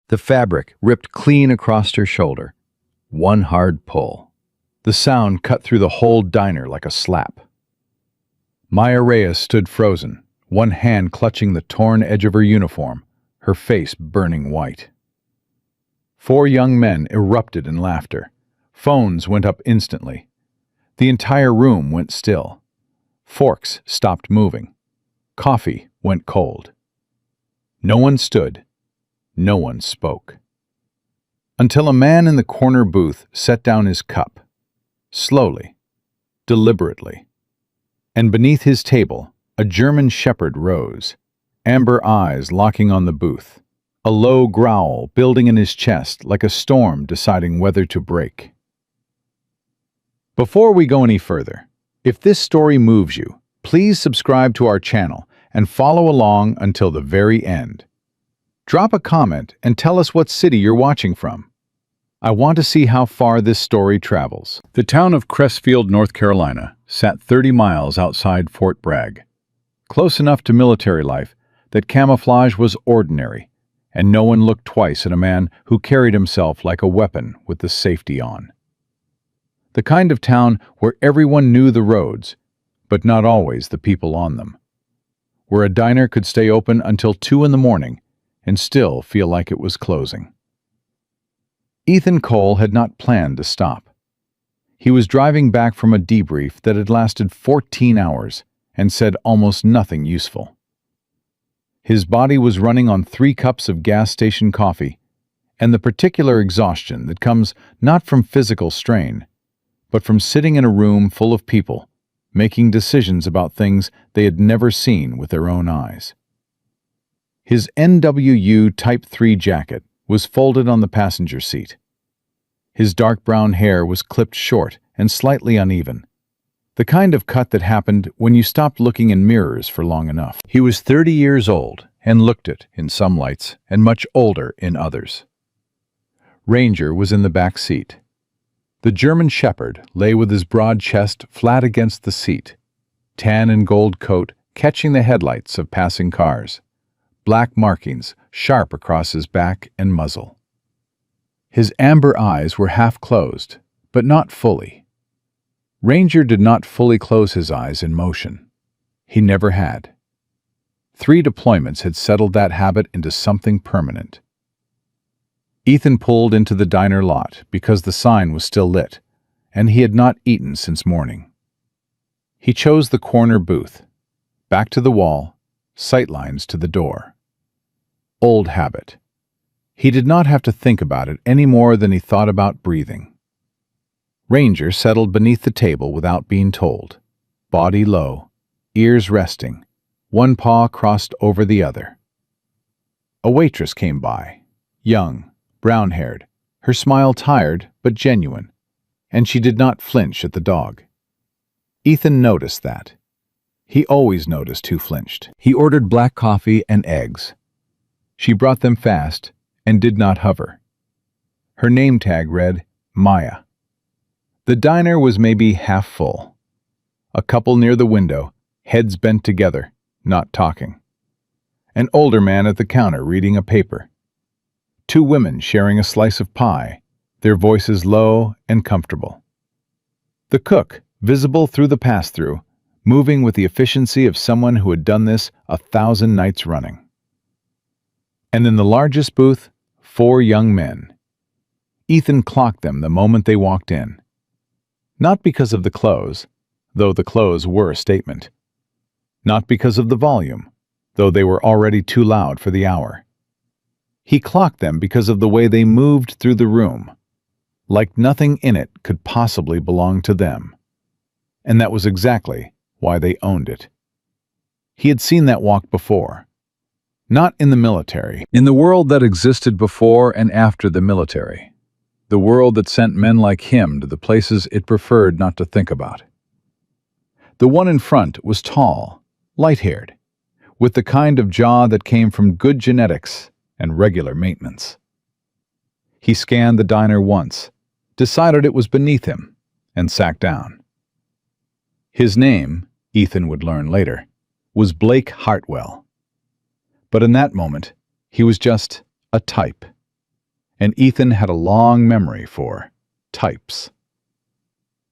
The fabric ripped clean across her shoulder. One hard pull. The sound cut through the whole diner like a slap. Maya Reyes stood frozen, one hand clutching the torn edge of her uniform, her face burning white. Four young men erupted in laughter. Phones went up instantly. The entire room went still. Forks stopped moving. Coffee went cold. No one stood. No one spoke. Until a man in the corner booth set down his cup. Slowly. Deliberately. And beneath his table, a German shepherd rose, amber eyes locking on the booth, a low growl building in his chest like a storm deciding whether to break. Before we go any further, if this story moves you, please subscribe to our channel and follow along until the very end. Drop a comment and tell us what city you're watching from. I want to see how far this story travels. The town of Crestfield, North Carolina, sat 30 miles outside Fort Bragg, close enough to military life that camouflage was ordinary, and no one looked twice at a man who carried himself like a weapon with the safety on. The kind of town where everyone knew the roads, but not always the people on them. Where a diner could stay open until 2 in the morning and still feel like it was closing. Ethan Cole had not planned to stop. He was driving back from a debrief that had lasted 14 hours and said almost nothing useful. His body was running on 3 cups of gas station coffee and the particular exhaustion that comes not from physical strain, but from sitting in a room full of people, making decisions about things they had never seen with their own eyes. His NWU Type 3 jacket was folded on the passenger seat. His dark brown hair was clipped short and slightly uneven, the kind of cut that happened when you stopped looking in mirrors for long enough. He was 30 years old and looked it in some lights and much older in others. Ranger was in the back seat. The German shepherd lay with his broad chest flat against the seat, tan and gold coat catching the headlights of passing cars, black markings sharp across his back and muzzle. His amber eyes were half closed, but not fully. Ranger did not fully close his eyes in motion. He never had. 3 deployments had settled that habit into something permanent. Ethan pulled into the diner lot because the sign was still lit, and he had not eaten since morning. He chose the corner booth, back to the wall, sightlines to the door. Old habit. He did not have to think about it any more than he thought about breathing. Ranger settled beneath the table without being told, body low, ears resting, one paw crossed over the other. A waitress came by, young, brown-haired, her smile tired but genuine, and she did not flinch at the dog. Ethan noticed that. He always noticed who flinched. He ordered black coffee and eggs. She brought them fast and did not hover. Her name tag read Maya. The diner was maybe half full. A couple near the window, heads bent together, not talking. An older man at the counter reading a paper. 2 women sharing a slice of pie, their voices low and comfortable. The cook, visible through the pass-through, moving with the efficiency of someone who had done this 1,000 nights running. And in the largest booth, 4 young men. Ethan clocked them the moment they walked in. Not because of the clothes, though the clothes were a statement. Not because of the volume, though they were already too loud for the hour. He clocked them because of the way they moved through the room, like nothing in it could possibly belong to them. And that was exactly why they owned it. He had seen that walk before. Not in the military. In the world that existed before and after the military. The world that sent men like him to the places it preferred not to think about. The one in front was tall, light-haired, with the kind of jaw that came from good genetics and regular maintenance. He scanned the diner once, decided it was beneath him, and sat down. His name, Ethan would learn later, was Blake Hartwell. But in that moment, he was just a type, and Ethan had a long memory for types.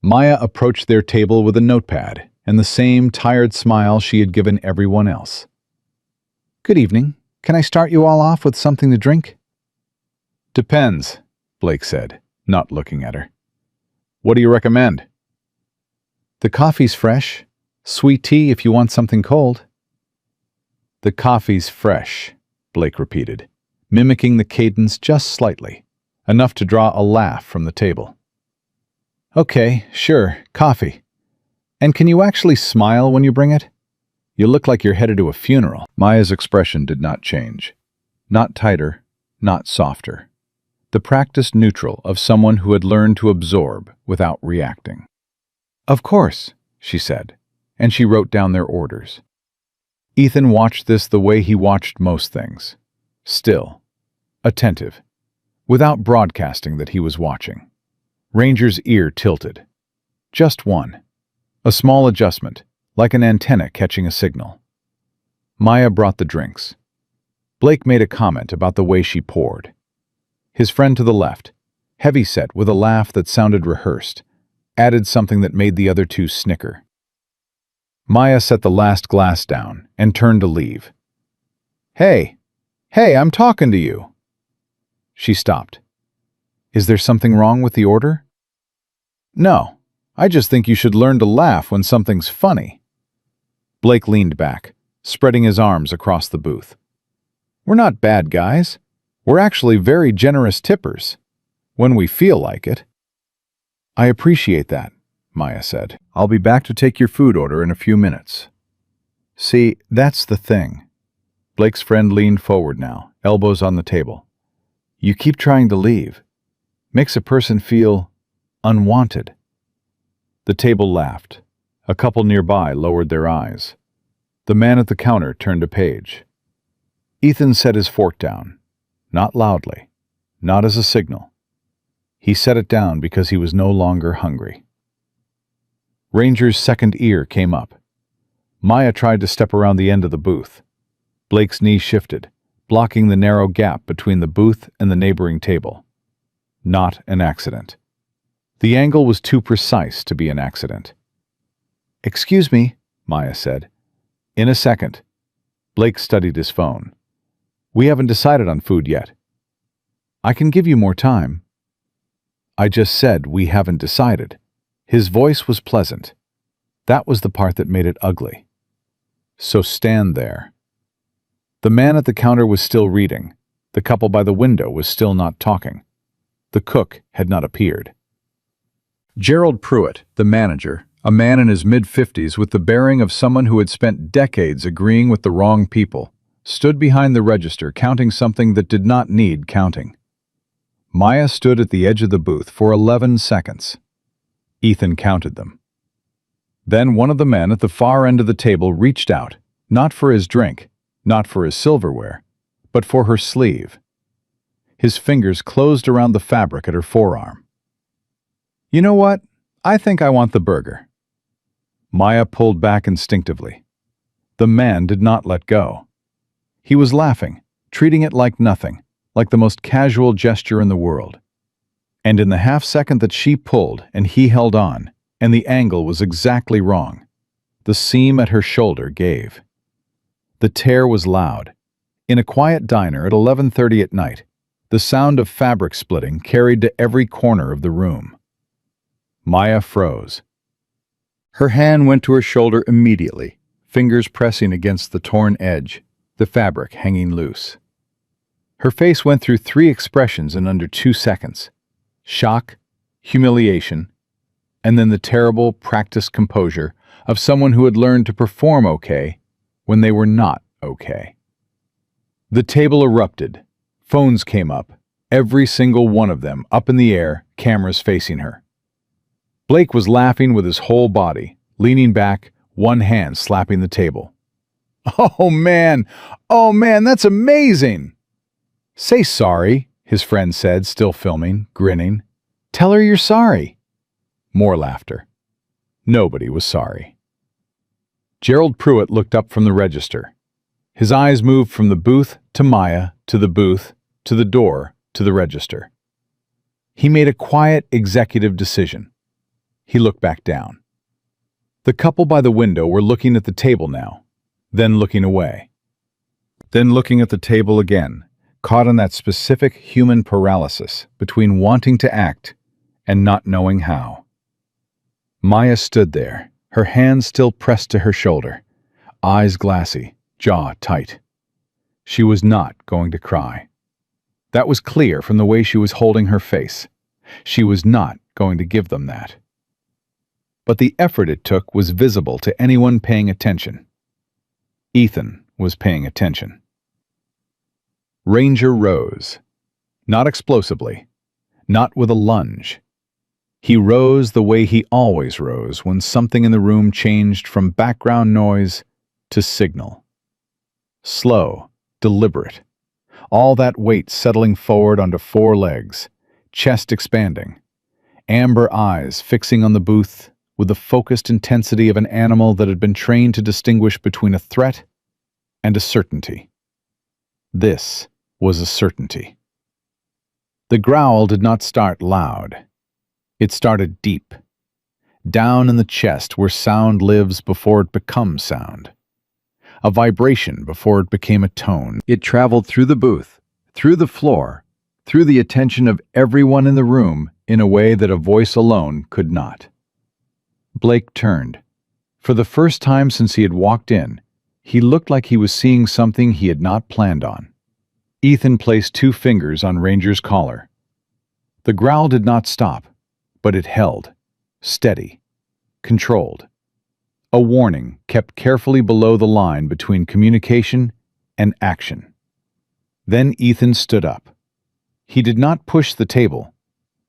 Maya approached their table with a notepad and the same tired smile she had given everyone else. "Good evening. Can I start you all off with something to drink?" "Depends," Blake said, not looking at her. "What do you recommend?" "The coffee's fresh. Sweet tea if you want something cold." "The coffee's fresh," Blake repeated, mimicking the cadence just slightly, enough to draw a laugh from the table. "Okay, sure, coffee. And can you actually smile when you bring it? You look like you're headed to a funeral." Maya's expression did not change. Not tighter, not softer. The practiced neutral of someone who had learned to absorb without reacting. "Of course," she said, and she wrote down their orders. Ethan watched this the way he watched most things. Still, attentive, without broadcasting that he was watching. Ranger's ear tilted. Just one. A small adjustment, like an antenna catching a signal. Maya brought the drinks. Blake made a comment about the way she poured. His friend to the left, heavyset with a laugh that sounded rehearsed, added something that made the other two snicker. Maya set the last glass down and turned to leave. Hey, I'm talking to you." She stopped. "Is there something wrong with the order?" "No, I just think you should learn to laugh when something's funny." Blake leaned back, spreading his arms across the booth. "We're not bad guys. We're actually very generous tippers. When we feel like it." "I appreciate that," Maya said. "I'll be back to take your food order in a few minutes." "See, that's the thing." Blake's friend leaned forward now, elbows on the table. "You keep trying to leave. Makes a person feel unwanted." The table laughed. A couple nearby lowered their eyes. The man at the counter turned a page. Ethan set his fork down. Not loudly. Not as a signal. He set it down because he was no longer hungry. Ranger's second ear came up. Maya tried to step around the end of the booth. Blake's knee shifted, blocking the narrow gap between the booth and the neighboring table. Not an accident. The angle was too precise to be an accident. "Excuse me," Maya said. "In a second." Blake studied his phone. "We haven't decided on food yet." "I can give you more time." "I just said we haven't decided." His voice was pleasant. That was the part that made it ugly. "So stand there." The man at the counter was still reading. The couple by the window was still not talking. The cook had not appeared. Gerald Pruitt, the manager, a man in his mid-50s with the bearing of someone who had spent decades agreeing with the wrong people, stood behind the register counting something that did not need counting. Maya stood at the edge of the booth for 11 seconds. Ethan counted them. Then one of the men at the far end of the table reached out, not for his drink, not for his silverware, but for her sleeve. His fingers closed around the fabric at her forearm. "You know what? I think I want the burger." Maya pulled back instinctively. The man did not let go. He was laughing, treating it like nothing, like the most casual gesture in the world. And in the half-second that she pulled and he held on, and the angle was exactly wrong, the seam at her shoulder gave. The tear was loud. In a quiet diner at 11:30 at night, the sound of fabric splitting carried to every corner of the room. Maya froze. Her hand went to her shoulder immediately, fingers pressing against the torn edge, the fabric hanging loose. Her face went through 3 expressions in under 2 seconds. Shock, humiliation, and then the terrible, practiced composure of someone who had learned to perform okay when they were not okay. The table erupted. Phones came up, every single one of them up in the air, cameras facing her. Blake was laughing with his whole body, leaning back, one hand slapping the table. Oh man, that's amazing!" "Say sorry," his friend said, still filming, grinning. "Tell her you're sorry." More laughter. Nobody was sorry. Gerald Pruitt looked up from the register. His eyes moved from the booth to Maya, to the booth, to the door, to the register. He made a quiet executive decision. He looked back down. The couple by the window were looking at the table now, then looking away. Then looking at the table again, caught in that specific human paralysis between wanting to act and not knowing how. Maya stood there, her hands still pressed to her shoulder, eyes glassy, jaw tight. She was not going to cry. That was clear from the way she was holding her face. She was not going to give them that. But the effort it took was visible to anyone paying attention. Ethan was paying attention. Ranger rose. Not explosively. Not with a lunge. He rose the way he always rose when something in the room changed from background noise to signal. Slow, deliberate. All that weight settling forward onto 4 legs, chest expanding, amber eyes fixing on the booth with the focused intensity of an animal that had been trained to distinguish between a threat and a certainty. This was a certainty. The growl did not start loud. It started deep, down in the chest where sound lives before it becomes sound. A vibration before it became a tone. It traveled through the booth, through the floor, through the attention of everyone in the room in a way that a voice alone could not. Blake turned. For the first time since he had walked in, he looked like he was seeing something he had not planned on. Ethan placed 2 fingers on Ranger's collar. The growl did not stop, but it held, steady, controlled. A warning kept carefully below the line between communication and action. Then Ethan stood up. He did not push the table.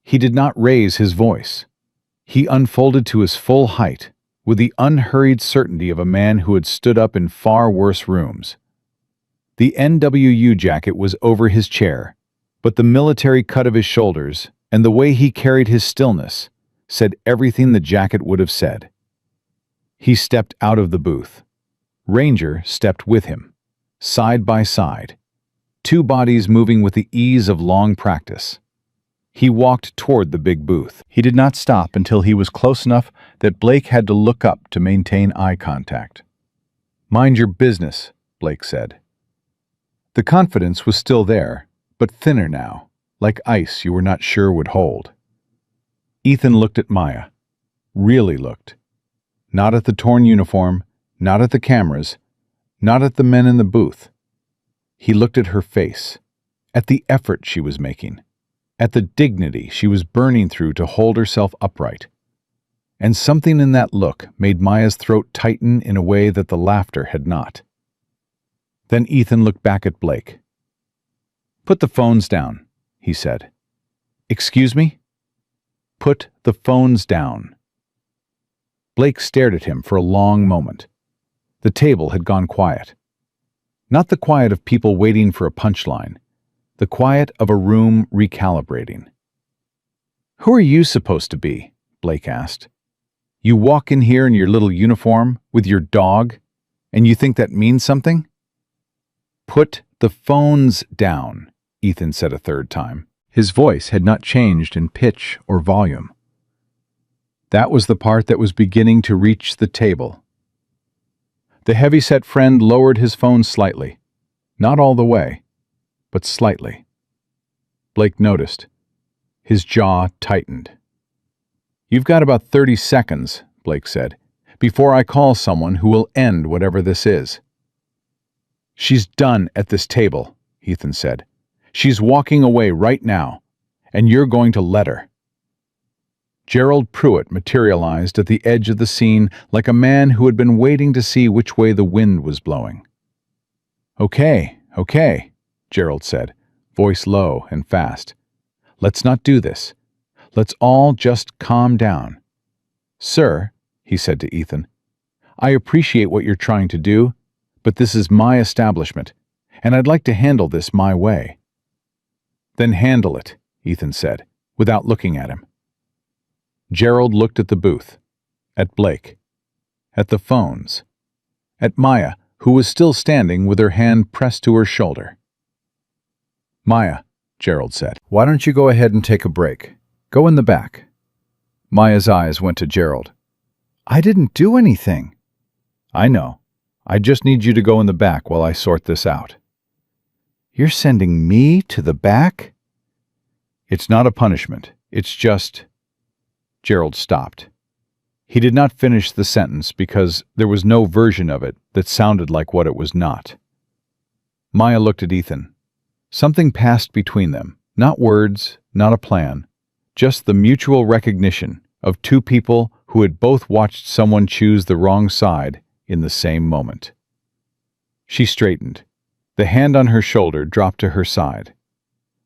He did not raise his voice. He unfolded to his full height, with the unhurried certainty of a man who had stood up in far worse rooms. The NWU jacket was over his chair, but the military cut of his shoulders and the way he carried his stillness said everything the jacket would have said. He stepped out of the booth. Ranger stepped with him, side by side, 2 bodies moving with the ease of long practice. He walked toward the big booth. He did not stop until he was close enough that Blake had to look up to maintain eye contact. "Mind your business," Blake said. The confidence was still there, but thinner now, like ice you were not sure would hold. Ethan looked at Maya. Really looked. Not at the torn uniform, not at the cameras, not at the men in the booth. He looked at her face, at the effort she was making, at the dignity she was burning through to hold herself upright. And something in that look made Maya's throat tighten in a way that the laughter had not. Then Ethan looked back at Blake. "Put the phones down," he said. "Excuse me?" "Put the phones down." Blake stared at him for a long moment. The table had gone quiet. Not the quiet of people waiting for a punchline, the quiet of a room recalibrating. "Who are you supposed to be?" Blake asked. "You walk in here in your little uniform with your dog, and you think that means something?" "Put the phones down," Ethan said a 3rd time. His voice had not changed in pitch or volume. That was the part that was beginning to reach the table. The heavy-set friend lowered his phone slightly. Not all the way, but slightly. Blake noticed. His jaw tightened. "You've got about 30 seconds, Blake said, "before I call someone who will end whatever this is." "She's done at this table," Ethan said. "She's walking away right now, and you're going to let her." Gerald Pruitt materialized at the edge of the scene like a man who had been waiting to see which way the wind was blowing. Okay, Gerald said, voice low and fast. "Let's not do this. Let's all just calm down." "Sir," he said to Ethan, "I appreciate what you're trying to do, but this is my establishment, and I'd like to handle this my way." "Then handle it," Ethan said, without looking at him. Gerald looked at the booth, at Blake, at the phones, at Maya, who was still standing with her hand pressed to her shoulder. "Maya," Gerald said. "Why don't you go ahead and take a break? Go in the back." Maya's eyes went to Gerald. "I didn't do anything." "I know. I just need you to go in the back while I sort this out." "You're sending me to the back?" "It's not a punishment. It's just—" Gerald stopped. He did not finish the sentence because there was no version of it that sounded like what it was not. Maya looked at Ethan. Something passed between them, not words, not a plan, just the mutual recognition of two people who had both watched someone choose the wrong side in the same moment. She straightened. The hand on her shoulder dropped to her side.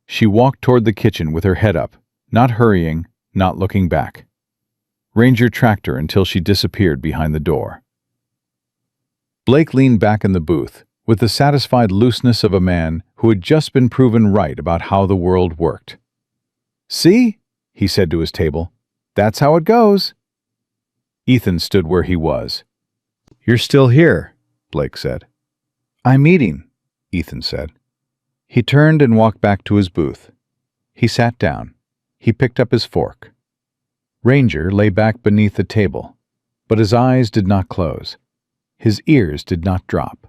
She walked toward the kitchen with her head up, not hurrying, not looking back. Ranger tracked her until she disappeared behind the door. Blake leaned back in the booth, with the satisfied looseness of a man who had just been proven right about how the world worked. "See?" he said to his table. "That's how it goes." Ethan stood where he was. "You're still here," Blake said. "I'm eating," Ethan said. He turned and walked back to his booth. He sat down. He picked up his fork. Ranger lay back beneath the table, but his eyes did not close. His ears did not drop.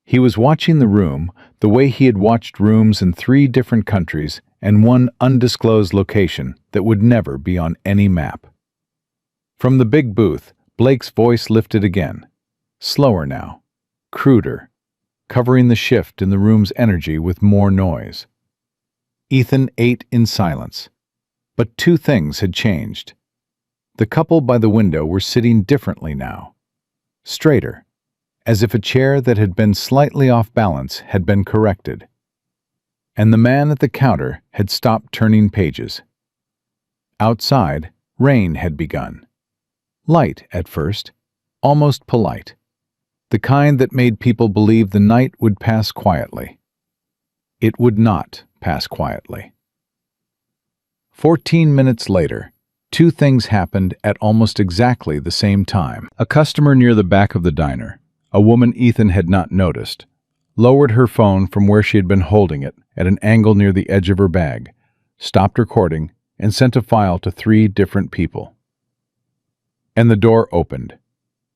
He was watching the room the way he had watched rooms in 3 different countries and one undisclosed location that would never be on any map. From the big booth, Blake's voice lifted again, slower now, cruder, covering the shift in the room's energy with more noise. Ethan ate in silence. But 2 things had changed. The couple by the window were sitting differently now. Straighter, as if a chair that had been slightly off balance had been corrected. And the man at the counter had stopped turning pages. Outside, rain had begun. Light at first, almost polite. The kind that made people believe the night would pass quietly. It would not pass quietly. 14 minutes later, 2 things happened at almost exactly the same time. A customer near the back of the diner, a woman Ethan had not noticed, lowered her phone from where she had been holding it at an angle near the edge of her bag, stopped recording, and sent a file to 3 different people. And the door opened.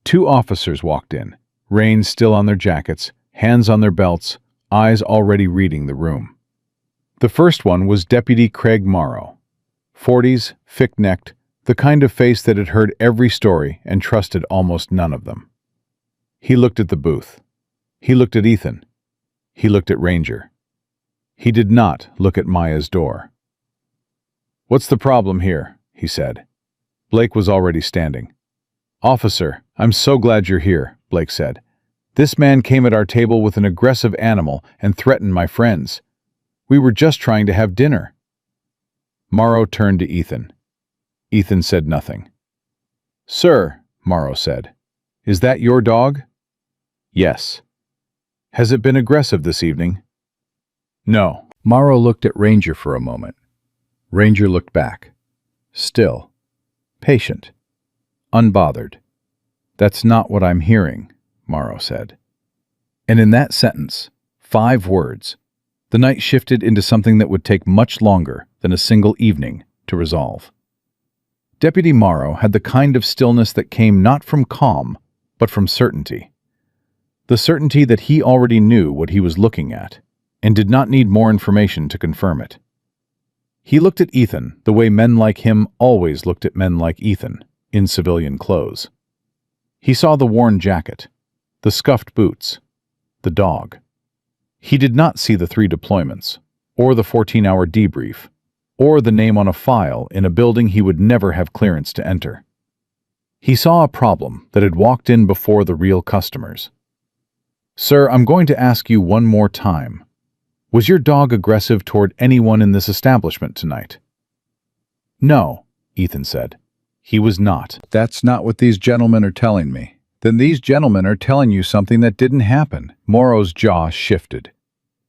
2 officers walked in, reins still on their jackets, hands on their belts, eyes already reading the room. The first one was Deputy Craig Morrow. 40s, thick-necked, the kind of face that had heard every story and trusted almost none of them. He looked at the booth. He looked at Ethan. He looked at Ranger. He did not look at Maya's door. "What's the problem here?" he said. Blake was already standing. "Officer, I'm so glad you're here," Blake said. "This man came at our table with an aggressive animal and threatened my friends. We were just trying to have dinner." Morrow turned to Ethan. Ethan said nothing. "Sir," Morrow said, "is that your dog?" "Yes." "Has it been aggressive this evening?" "No." Morrow looked at Ranger for a moment. Ranger looked back. Still. Patient. Unbothered. "That's not what I'm hearing," Morrow said. And in that sentence, 5 words, the night shifted into something that would take much longer than a single evening to resolve. Deputy Morrow had the kind of stillness that came not from calm, but from certainty. The certainty that he already knew what he was looking at, and did not need more information to confirm it. He looked at Ethan the way men like him always looked at men like Ethan, in civilian clothes. He saw the worn jacket, the scuffed boots, the dog. He did not see the 3 deployments, or the 14-hour debrief, or the name on a file in a building he would never have clearance to enter. He saw a problem that had walked in before the real customers. "Sir, I'm going to ask you one more time. Was your dog aggressive toward anyone in this establishment tonight?" "No," Ethan said. "He was not." "That's not what these gentlemen are telling me." "Then these gentlemen are telling you something that didn't happen." Morrow's jaw shifted.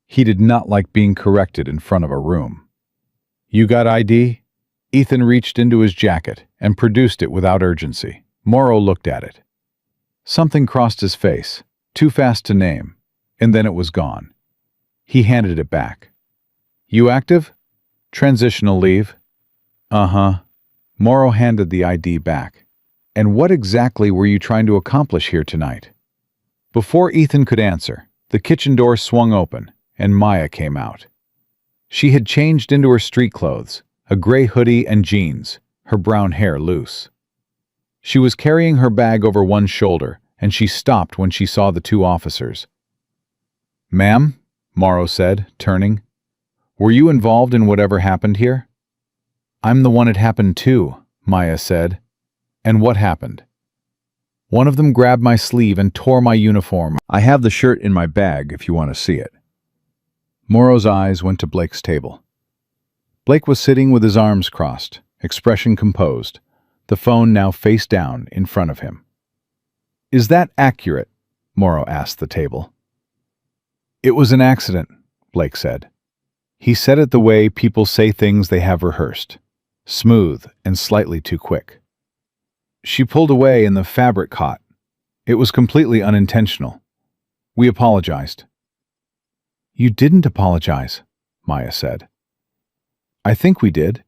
He did not like being corrected in front of a room. "You got ID?" Ethan reached into his jacket and produced it without urgency. Morrow looked at it. Something crossed his face, too fast to name, and then it was gone. He handed it back. You active? Transitional leave? Uh-huh. Morrow handed the ID back. And what exactly were you trying to accomplish here tonight? Before Ethan could answer, the kitchen door swung open, and Maya came out. She had changed into her street clothes, a gray hoodie and jeans, her brown hair loose. She was carrying her bag over one shoulder, and she stopped when she saw the two officers. "Ma'am," Morrow said, turning, "were you involved in whatever happened here?" "I'm the one it happened to," Maya said. "And what happened?" "One of them grabbed my sleeve and tore my uniform. I have the shirt in my bag if you want to see it." Morrow's eyes went to Blake's table. Blake was sitting with his arms crossed, expression composed, the phone now face down in front of him. "Is that accurate?" Morrow asked the table. "It was an accident," Blake said. He said it the way people say things they have rehearsed, smooth and slightly too quick. "She pulled away and the fabric caught. It was completely unintentional. We apologized." "You didn't apologize," Maya said. "I think we did."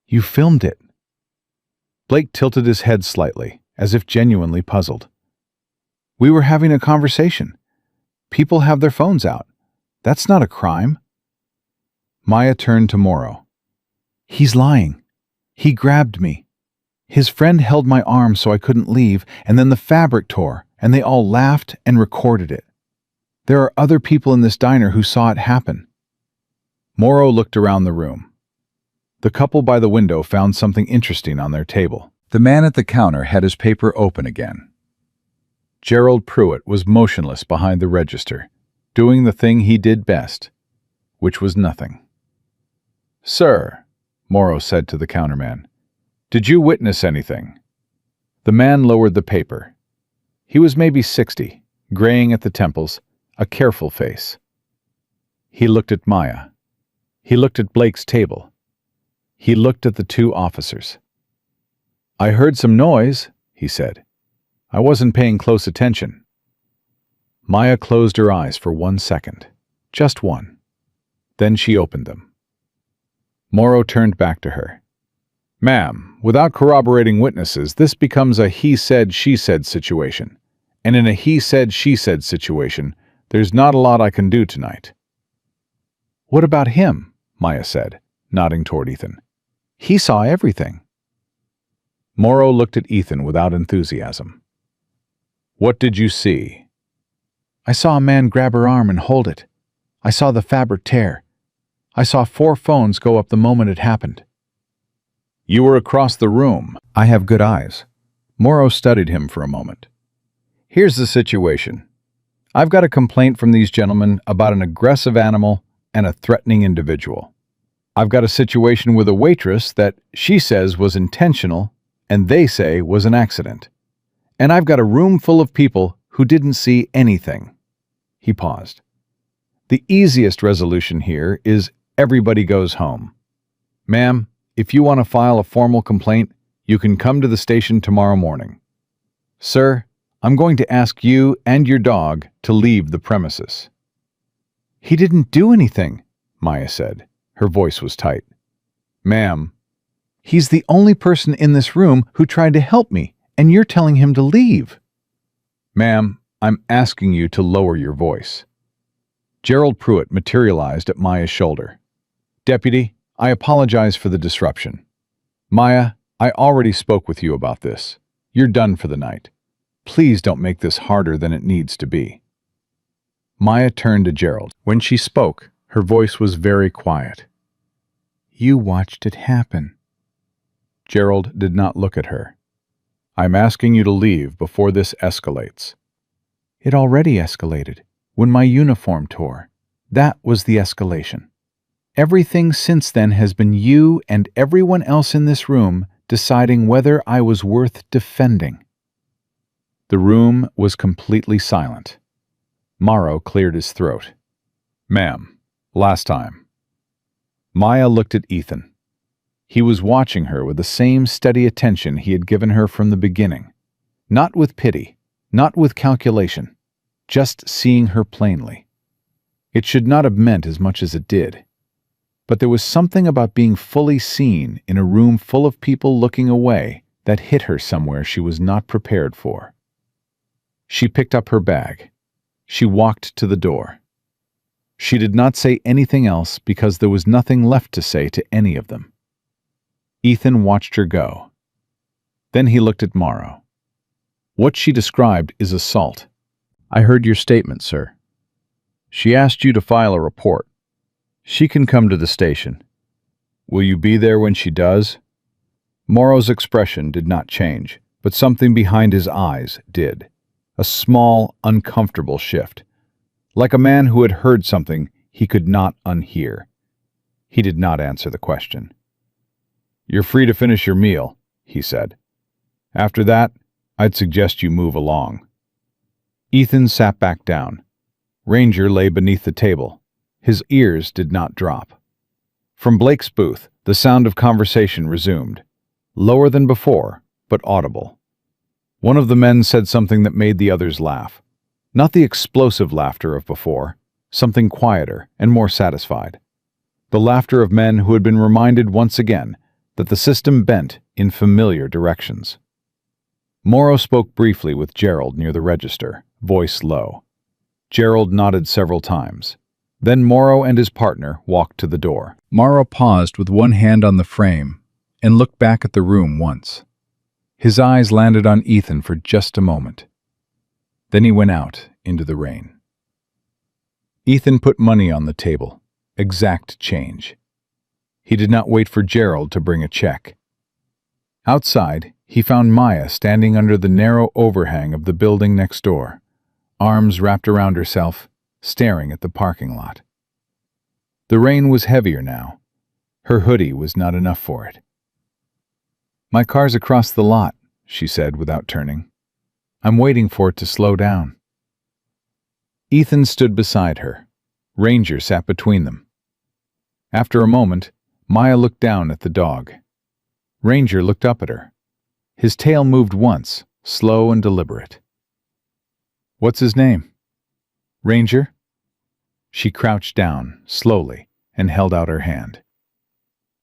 "You filmed it." Blake tilted his head slightly, as if genuinely puzzled. "We were having a conversation. People have their phones out. That's not a crime." Maya turned to Morrow. "He's lying. He grabbed me. His friend held my arm so I couldn't leave, and then the fabric tore, and they all laughed and recorded it. There are other people in this diner who saw it happen." Morrow looked around the room. The couple by the window found something interesting on their table. The man at the counter had his paper open again. Gerald Pruitt was motionless behind the register, doing the thing he did best, which was nothing. "Sir," Morrow said to the counterman, "did you witness anything?" The man lowered the paper. He was maybe 60, graying at the temples, a careful face. He looked at Maya. He looked at Blake's table. He looked at the two officers. "I heard some noise," he said. "I wasn't paying close attention." Maya closed her eyes for 1 second. Just one. Then she opened them. Morrow turned back to her. "Ma'am, without corroborating witnesses, this becomes a he-said, she-said situation. And in a he-said, she-said situation, there's not a lot I can do tonight." "What about him?" Maya said, nodding toward Ethan. "He saw everything." Morrow looked at Ethan without enthusiasm. "What did you see?" "I saw a man grab her arm and hold it. I saw the fabric tear. I saw 4 phones go up the moment it happened." "You were across the room." "I have good eyes." Morrow studied him for a moment. "Here's the situation. I've got a complaint from these gentlemen about an aggressive animal and a threatening individual. I've got a situation with a waitress that she says was intentional and they say was an accident. And I've got a room full of people who didn't see anything." He paused. "The easiest resolution here is everybody goes home. Ma'am, if you want to file a formal complaint, you can come to the station tomorrow morning. Sir, I'm going to ask you and your dog to leave the premises." "He didn't do anything," Maya said. Her voice was tight. "Ma'am, he's the only person in this room who tried to help me, and you're telling him to leave." "Ma'am, I'm asking you to lower your voice." Gerald Pruitt materialized at Maya's shoulder. "Deputy, I apologize for the disruption. Maya, I already spoke with you about this. You're done for the night. Please don't make this harder than it needs to be." Maya turned to Gerald. When she spoke, her voice was very quiet. "You watched it happen." Gerald did not look at her. "I'm asking you to leave before this escalates." "It already escalated. When my uniform tore. That was the escalation. Everything since then has been you and everyone else in this room deciding whether I was worth defending." The room was completely silent. Morrow cleared his throat. "Ma'am, last time." Maya looked at Ethan. He was watching her with the same steady attention he had given her from the beginning. Not with pity, not with calculation, just seeing her plainly. It should not have meant as much as it did. But there was something about being fully seen in a room full of people looking away that hit her somewhere she was not prepared for. She picked up her bag. She walked to the door. She did not say anything else because there was nothing left to say to any of them. Ethan watched her go. Then he looked at Morrow. What she described is assault. I heard your statement, sir. She asked you to file a report. She can come to the station. Will you be there when she does? Morrow's expression did not change, but something behind his eyes did. A small, uncomfortable shift. Like a man who had heard something he could not unhear. He did not answer the question. You're free to finish your meal, he said. After that, I'd suggest you move along. Ethan sat back down. Ranger lay beneath the table. His ears did not drop. From Blake's booth, the sound of conversation resumed. Lower than before, but audible. One of the men said something that made the others laugh. Not the explosive laughter of before, something quieter and more satisfied. The laughter of men who had been reminded once again that the system bent in familiar directions. Morrow spoke briefly with Gerald near the register, voice low. Gerald nodded several times. Then Morrow and his partner walked to the door. Morrow paused with one hand on the frame and looked back at the room once. His eyes landed on Ethan for just a moment. Then he went out into the rain. Ethan put money on the table, exact change. He did not wait for Gerald to bring a check. Outside, he found Maya standing under the narrow overhang of the building next door, arms wrapped around herself, staring at the parking lot. The rain was heavier now. Her hoodie was not enough for it. My car's across the lot, she said without turning. I'm waiting for it to slow down. Ethan stood beside her. Ranger sat between them. After a moment, Maya looked down at the dog. Ranger looked up at her. His tail moved once, slow and deliberate. What's his name? Ranger? She crouched down, slowly, and held out her hand.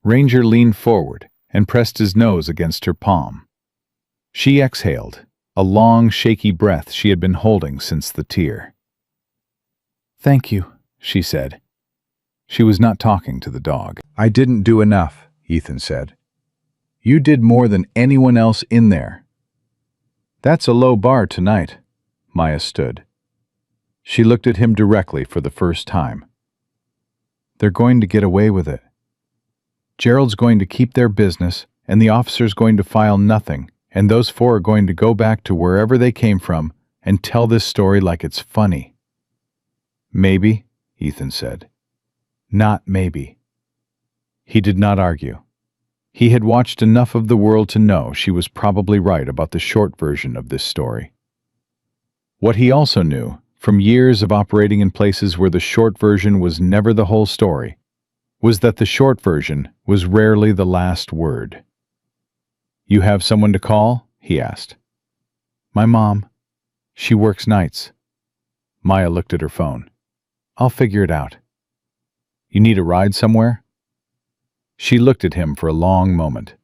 Ranger leaned forward and pressed his nose against her palm. She exhaled, a long, shaky breath she had been holding since the tear. Thank you, she said. She was not talking to the dog. I didn't do enough, Ethan said. You did more than anyone else in there. That's a low bar tonight, Maya stood. She looked at him directly for the first time. They're going to get away with it. Gerald's going to keep their business, and the officer's going to file nothing, and those four are going to go back to wherever they came from and tell this story like it's funny. Maybe, Ethan said. Not maybe. He did not argue. He had watched enough of the world to know she was probably right about the short version of this story. What he also knew, from years of operating in places where the short version was never the whole story, was that the short version was rarely the last word. You have someone to call? He asked. My mom. She works nights. Maya looked at her phone. I'll figure it out. You need a ride somewhere? She looked at him for a long moment,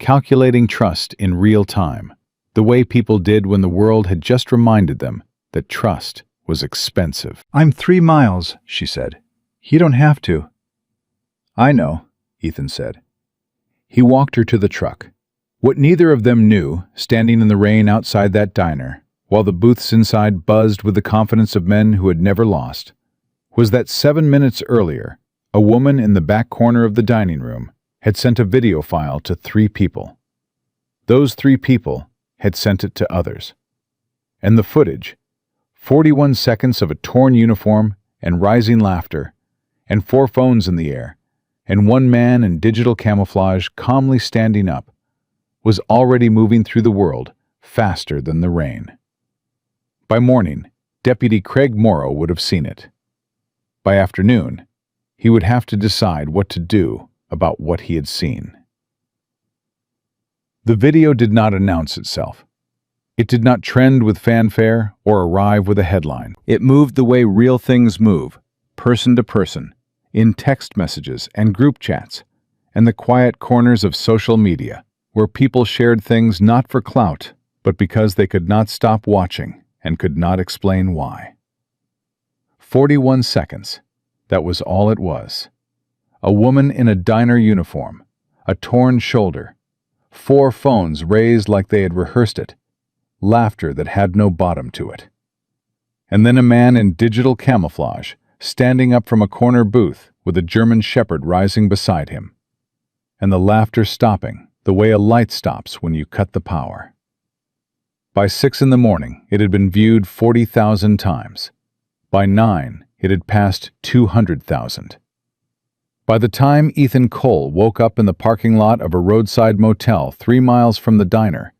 calculating trust in real time, the way people did when the world had just reminded them that trust was expensive. I'm 3 miles, she said. You don't have to. I know, Ethan said. He walked her to the truck. What neither of them knew, standing in the rain outside that diner, while the booths inside buzzed with the confidence of men who had never lost, was that 7 minutes earlier, a woman in the back corner of the dining room had sent a video file to 3 people. Those 3 people had sent it to others. And the footage, 41 seconds of a torn uniform and rising laughter, and 4 phones in the air, and 1 man in digital camouflage calmly standing up, was already moving through the world faster than the rain. By morning, Deputy Craig Morrow would have seen it. By afternoon, he would have to decide what to do about what he had seen. The video did not announce itself. It did not trend with fanfare or arrive with a headline. It moved the way real things move, person to person, in text messages and group chats, and the quiet corners of social media, where people shared things not for clout, but because they could not stop watching and could not explain why. 41 seconds. That was all it was. A woman in a diner uniform, a torn shoulder, 4 phones raised like they had rehearsed it, laughter that had no bottom to it. And then a man in digital camouflage, standing up from a corner booth with a German shepherd rising beside him. And the laughter stopping, the way a light stops when you cut the power. By 6 in the morning, it had been viewed 40,000 times. By 9, it had passed 200,000. By the time Ethan Cole woke up in the parking lot of a roadside motel 3 miles from the diner,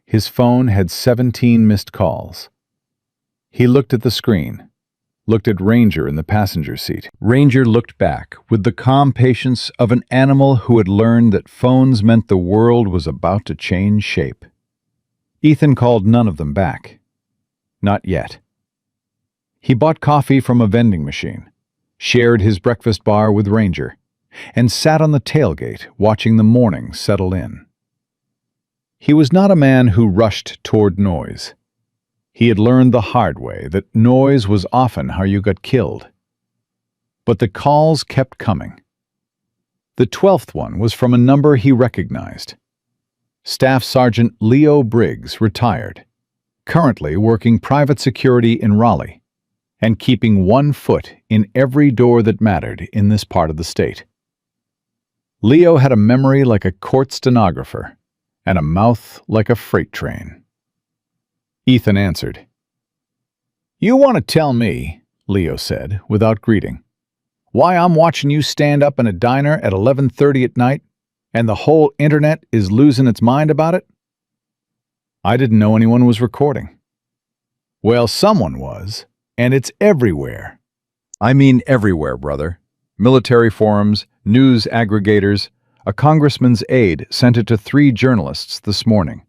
his phone had 17 missed calls. He looked at the screen, looked at Ranger in the passenger seat. Ranger looked back with the calm patience of an animal who had learned that phones meant the world was about to change shape. Ethan called none of them back. Not yet. He bought coffee from a vending machine, shared his breakfast bar with Ranger, and sat on the tailgate watching the morning settle in. He was not a man who rushed toward noise. He had learned the hard way that noise was often how you got killed. But the calls kept coming. The 12th one was from a number he recognized. Staff Sergeant Leo Briggs, retired, currently working private security in Raleigh, and keeping 1 foot in every door that mattered in this part of the state. Leo had a memory like a court stenographer, and a mouth like a freight train. Ethan answered. "You want to tell me," Leo said, without greeting, "why I'm watching you stand up in a diner at 11:30 at night, and the whole internet is losing its mind about it?" "I didn't know anyone was recording." "Well, someone was, and it's everywhere." "I mean everywhere, brother. Military forums, news aggregators, a congressman's aide sent it to 3 journalists this morning.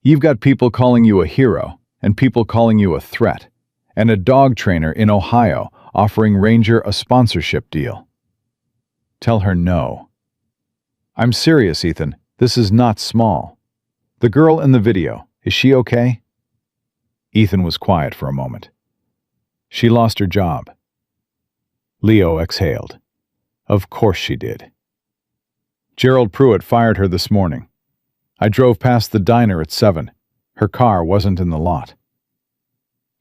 You've got people calling you a hero, and people calling you a threat, and a dog trainer in Ohio offering Ranger a sponsorship deal. Tell her no." "I'm serious, Ethan. This is not small. The girl in the video, is she okay?" Ethan was quiet for a moment. "She lost her job." Leo exhaled. "Of course she did. Gerald Pruitt fired her this morning. I drove past the diner at 7. Her car wasn't in the lot."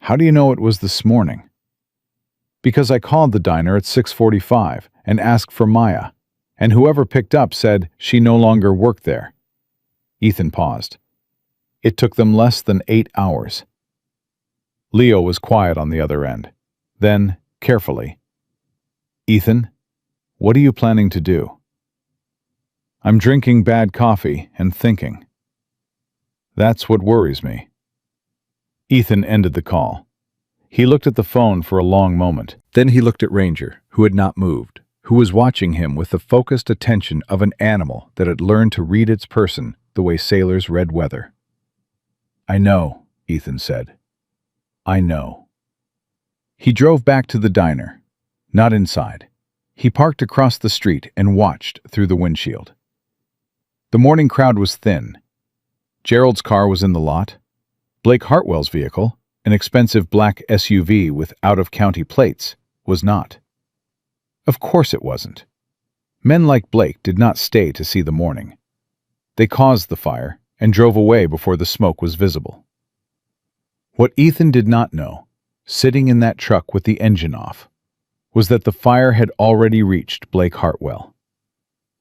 "How do you know it was this morning?" "Because I called the diner at 6:45 and asked for Maya, and whoever picked up said she no longer worked there." Ethan paused. "It took them less than 8 hours." Leo was quiet on the other end. Then, carefully, "Ethan, what are you planning to do?" "I'm drinking bad coffee and thinking." "That's what worries me." Ethan ended the call. He looked at the phone for a long moment. Then he looked at Ranger, who had not moved, who was watching him with the focused attention of an animal that had learned to read its person the way sailors read weather. "I know," Ethan said. "I know." He drove back to the diner. Not inside. He parked across the street and watched through the windshield. The morning crowd was thin. Gerald's car was in the lot. Blake Hartwell's vehicle, an expensive black SUV with out-of-county plates, was not. Of course it wasn't. Men like Blake did not stay to see the morning. They caused the fire and drove away before the smoke was visible. What Ethan did not know, sitting in that truck with the engine off, was that the fire had already reached Blake Hartwell.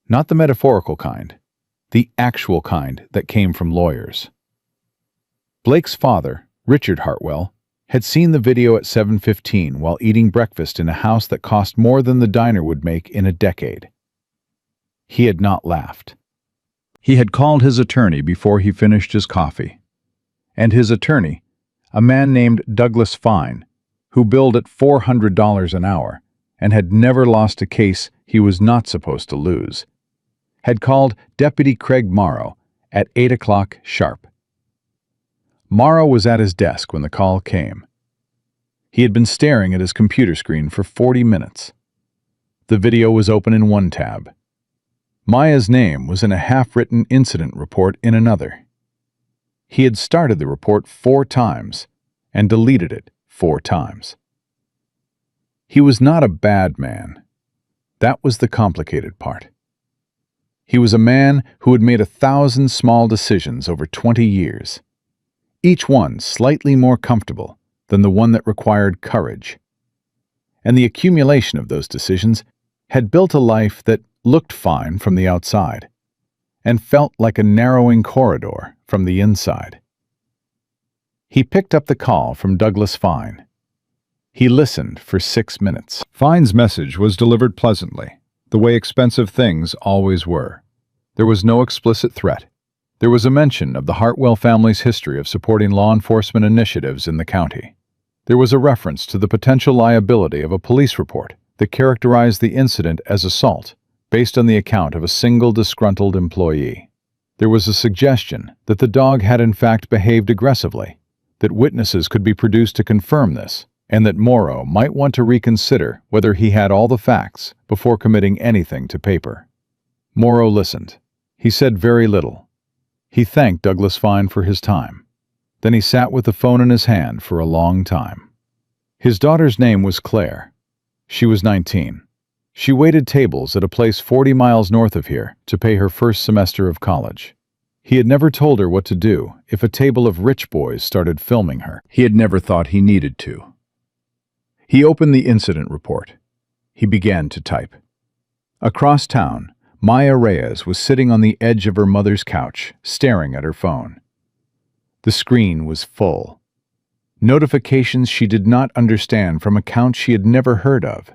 Not the metaphorical kind, the actual kind that came from lawyers. Blake's father, Richard Hartwell, had seen the video at 7:15 while eating breakfast in a house that cost more than the diner would make in a decade. He had not laughed. He had called his attorney before he finished his coffee. And his attorney, a man named Douglas Fine, who billed at $400 an hour and had never lost a case he was not supposed to lose, had called Deputy Craig Morrow at 8 o'clock sharp. Morrow was at his desk when the call came. He had been staring at his computer screen for 40 minutes. The video was open in one tab. Maya's name was in a half-written incident report in another. He had started the report 4 times and deleted it 4 times. He was not a bad man. That was the complicated part. He was a man who had made 1,000 small decisions over 20 years, each one slightly more comfortable than the one that required courage. And the accumulation of those decisions had built a life that looked fine from the outside and felt like a narrowing corridor from the inside. He picked up the call from Douglas Fine. He listened for 6 minutes. Fine's message was delivered pleasantly, the way expensive things always were. There was no explicit threat. There was a mention of the Hartwell family's history of supporting law enforcement initiatives in the county. There was a reference to the potential liability of a police report that characterized the incident as assault, based on the account of a single disgruntled employee. There was a suggestion that the dog had in fact behaved aggressively, that witnesses could be produced to confirm this, and that Morrow might want to reconsider whether he had all the facts before committing anything to paper. Morrow listened. He said very little. He thanked Douglas Fine for his time. Then he sat with the phone in his hand for a long time. His daughter's name was Claire. She was 19. She waited tables at a place 40 miles north of here to pay her first semester of college. He had never told her what to do if a table of rich boys started filming her. He had never thought he needed to. He opened the incident report. He began to type. Across town, Maya Reyes was sitting on the edge of her mother's couch, staring at her phone. The screen was full. Notifications she did not understand from accounts she had never heard of.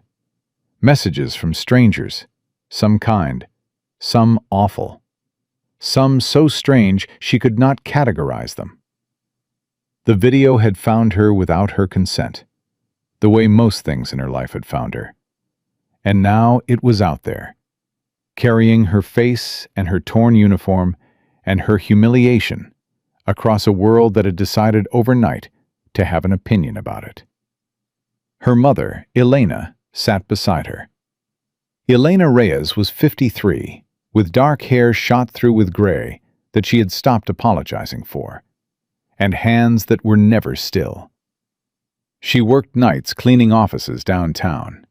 Messages from strangers, some kind, some awful, some so strange she could not categorize them. The video had found her without her consent, the way most things in her life had found her. And now it was out there, carrying her face and her torn uniform and her humiliation across a world that had decided overnight to have an opinion about it. Her mother, Elena, sat beside her. Elena Reyes was 53, with dark hair shot through with gray that she had stopped apologizing for, and hands that were never still. She worked nights cleaning offices downtown.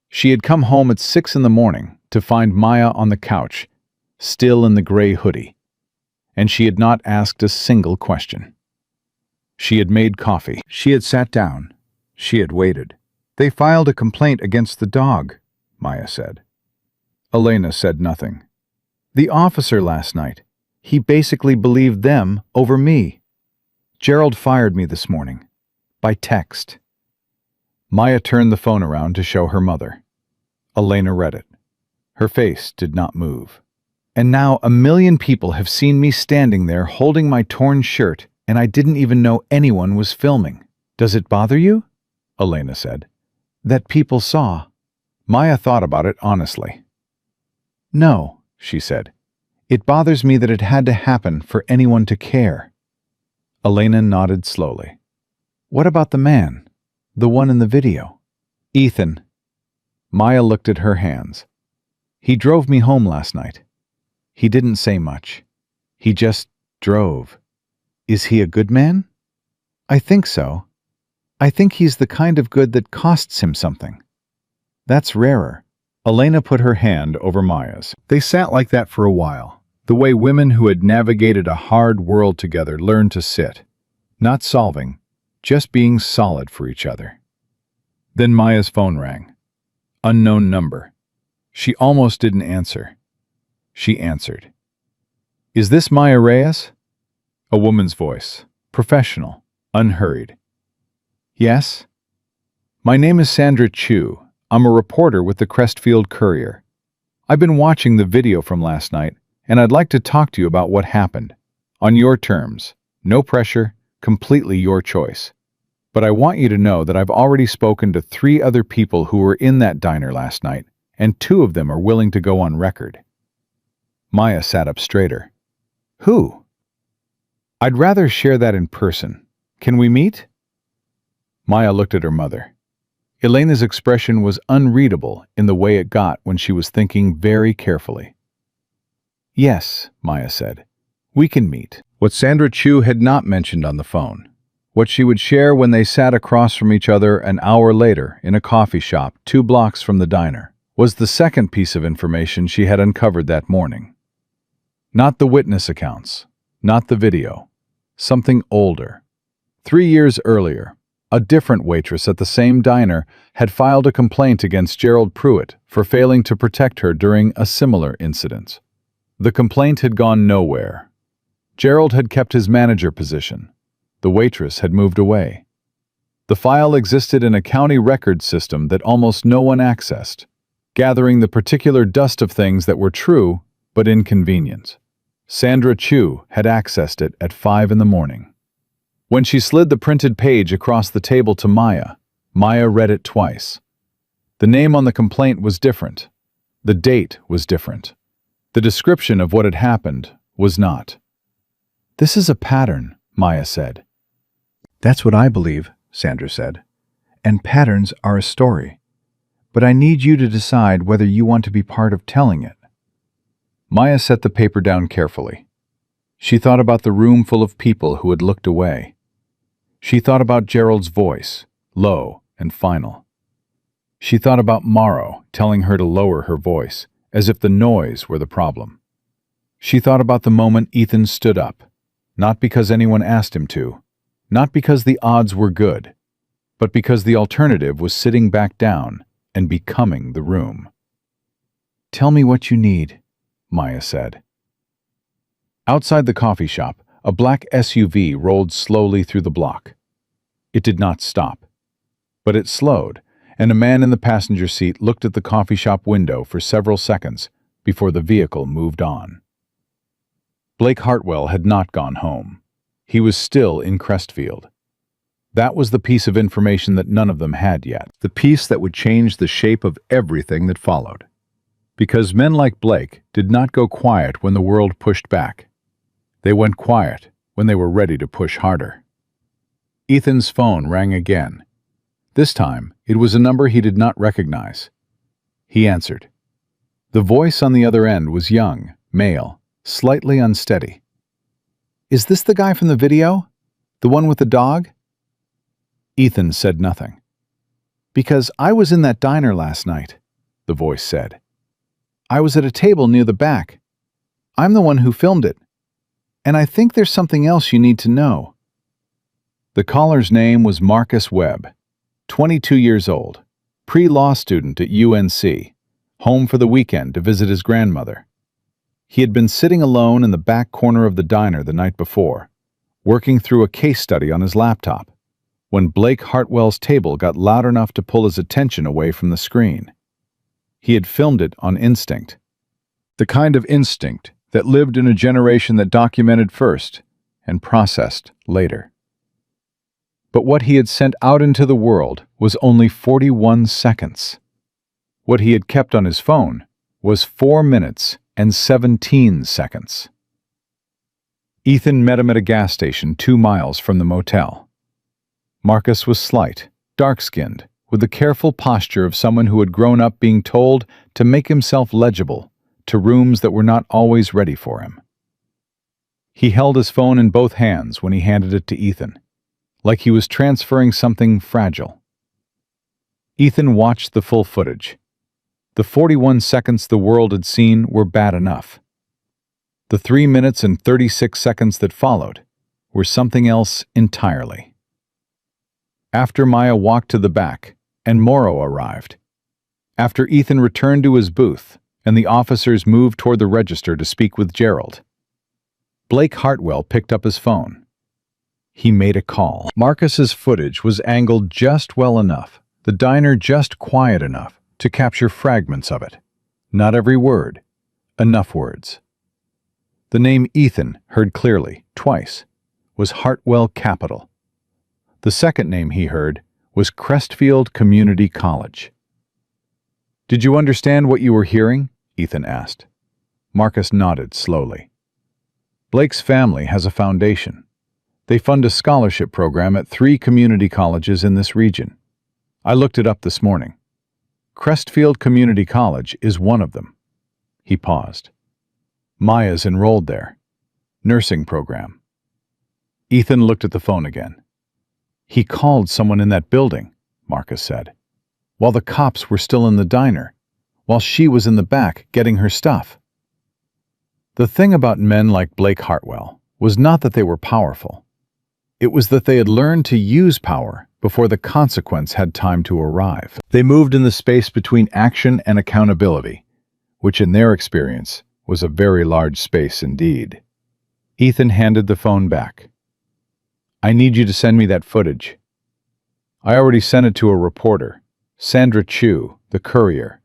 She had come home at 6 in the morning to find Maya on the couch, still in the gray hoodie, and she had not asked a single question. She had made coffee. She had sat down. She had waited. They filed a complaint against the dog, Maya said. Elena said nothing. The officer last night, he basically believed them over me. Gerald fired me this morning, by text. Maya turned the phone around to show her mother. Elena read it. Her face did not move. And now 1 million people have seen me standing there holding my torn shirt, and I didn't even know anyone was filming. Does it bother you? Elena said. That people saw. Maya thought about it honestly. No, she said. It bothers me that it had to happen for anyone to care. Elena nodded slowly. What about the man? The one in the video? Ethan. Maya looked at her hands. He drove me home last night. He didn't say much. He just drove. Is he a good man? I think so. I think he's the kind of good that costs him something. That's rarer. Elena put her hand over Maya's. They sat like that for a while, the way women who had navigated a hard world together learned to sit, not solving, just being solid for each other. Then Maya's phone rang. Unknown number. She almost didn't answer. She answered. Is this Maya Reyes? A woman's voice, professional, unhurried. Yes? My name is Sandra Chu. I'm a reporter with the Crestfield Courier. I've been watching the video from last night, and I'd like to talk to you about what happened. On your terms. No pressure, completely your choice. But I want you to know that I've already spoken to 3 other people who were in that diner last night, and 2 of them are willing to go on record. Maya sat up straighter. Who? I'd rather share that in person. Can we meet? Maya looked at her mother. Elena's expression was unreadable in the way it got when she was thinking very carefully. "Yes," Maya said. "We can meet." What Sandra Chu had not mentioned on the phone, what she would share when they sat across from each other an hour later in a coffee shop 2 blocks from the diner, was the second piece of information she had uncovered that morning. Not the witness accounts, not the video, something older. 3 years earlier, a different waitress at the same diner had filed a complaint against Gerald Pruitt for failing to protect her during a similar incident. The complaint had gone nowhere. Gerald had kept his manager position. The waitress had moved away. The file existed in a county record system that almost no one accessed, gathering the particular dust of things that were true but inconvenient. Sandra Chu had accessed it at 5 in the morning. When she slid the printed page across the table to Maya, Maya read it twice. The name on the complaint was different. The date was different. The description of what had happened was not. "This is a pattern," Maya said. "That's what I believe," Sandra said. "And patterns are a story. But I need you to decide whether you want to be part of telling it." Maya set the paper down carefully. She thought about the room full of people who had looked away. She thought about Gerald's voice, low and final. She thought about Morrow telling her to lower her voice, as if the noise were the problem. She thought about the moment Ethan stood up, not because anyone asked him to, not because the odds were good, but because the alternative was sitting back down and becoming the room. "Tell me what you need," Maya said. Outside the coffee shop, a black SUV rolled slowly through the block. It did not stop, but it slowed, and a man in the passenger seat looked at the coffee shop window for several seconds before the vehicle moved on. Blake Hartwell had not gone home. He was still in Crestfield. That was the piece of information that none of them had yet, the piece that would change the shape of everything that followed. Because men like Blake did not go quiet when the world pushed back. They went quiet when they were ready to push harder. Ethan's phone rang again. This time, it was a number he did not recognize. He answered. The voice on the other end was young, male, slightly unsteady. "Is this the guy from the video? The one with the dog?" Ethan said nothing. "Because I was in that diner last night," the voice said. "I was at a table near the back. I'm the one who filmed it. And I think there's something else you need to know." The caller's name was Marcus Webb, 22 years old, pre-law student at UNC, home for the weekend to visit his grandmother. He had been sitting alone in the back corner of the diner the night before, working through a case study on his laptop, when Blake Hartwell's table got loud enough to pull his attention away from the screen. He had filmed it on instinct. The kind of instinct that lived in a generation that documented first and processed later. But what he had sent out into the world was only 41 seconds. What he had kept on his phone was 4 minutes and 17 seconds. Ethan met him at a gas station 2 miles from the motel. Marcus was slight, dark-skinned, with the careful posture of someone who had grown up being told to make himself legible to rooms that were not always ready for him. He held his phone in both hands when he handed it to Ethan, like he was transferring something fragile. Ethan watched the full footage. The 41 seconds the world had seen were bad enough. The 3 minutes and 36 seconds that followed were something else entirely. After Maya walked to the back and Morrow arrived, after Ethan returned to his booth and the officers moved toward the register to speak with Gerald, Blake Hartwell picked up his phone. He made a call. Marcus's footage was angled just well enough, the diner just quiet enough to capture fragments of it. Not every word, enough words. The name Ethan, heard clearly, twice, was Hartwell Capital. The second name he heard was Crestfield Community College. "Did you understand what you were hearing?" Ethan asked. Marcus nodded slowly. "Blake's family has a foundation. They fund a scholarship program at 3 community colleges in this region. I looked it up this morning. Crestfield Community College is one of them. He paused. Maya's enrolled there. Nursing program. Ethan looked at the phone again. He called someone in that building, Marcus said, while the cops were still in the diner, while she was in the back getting her stuff. The thing about men like Blake Hartwell was not that they were powerful. It was that they had learned to use power before the consequence had time to arrive. They moved in the space between action and accountability, which in their experience was a very large space indeed. Ethan handed the phone back. I need you to send me that footage. I already sent it to a reporter, Sandra Chu, the Courier.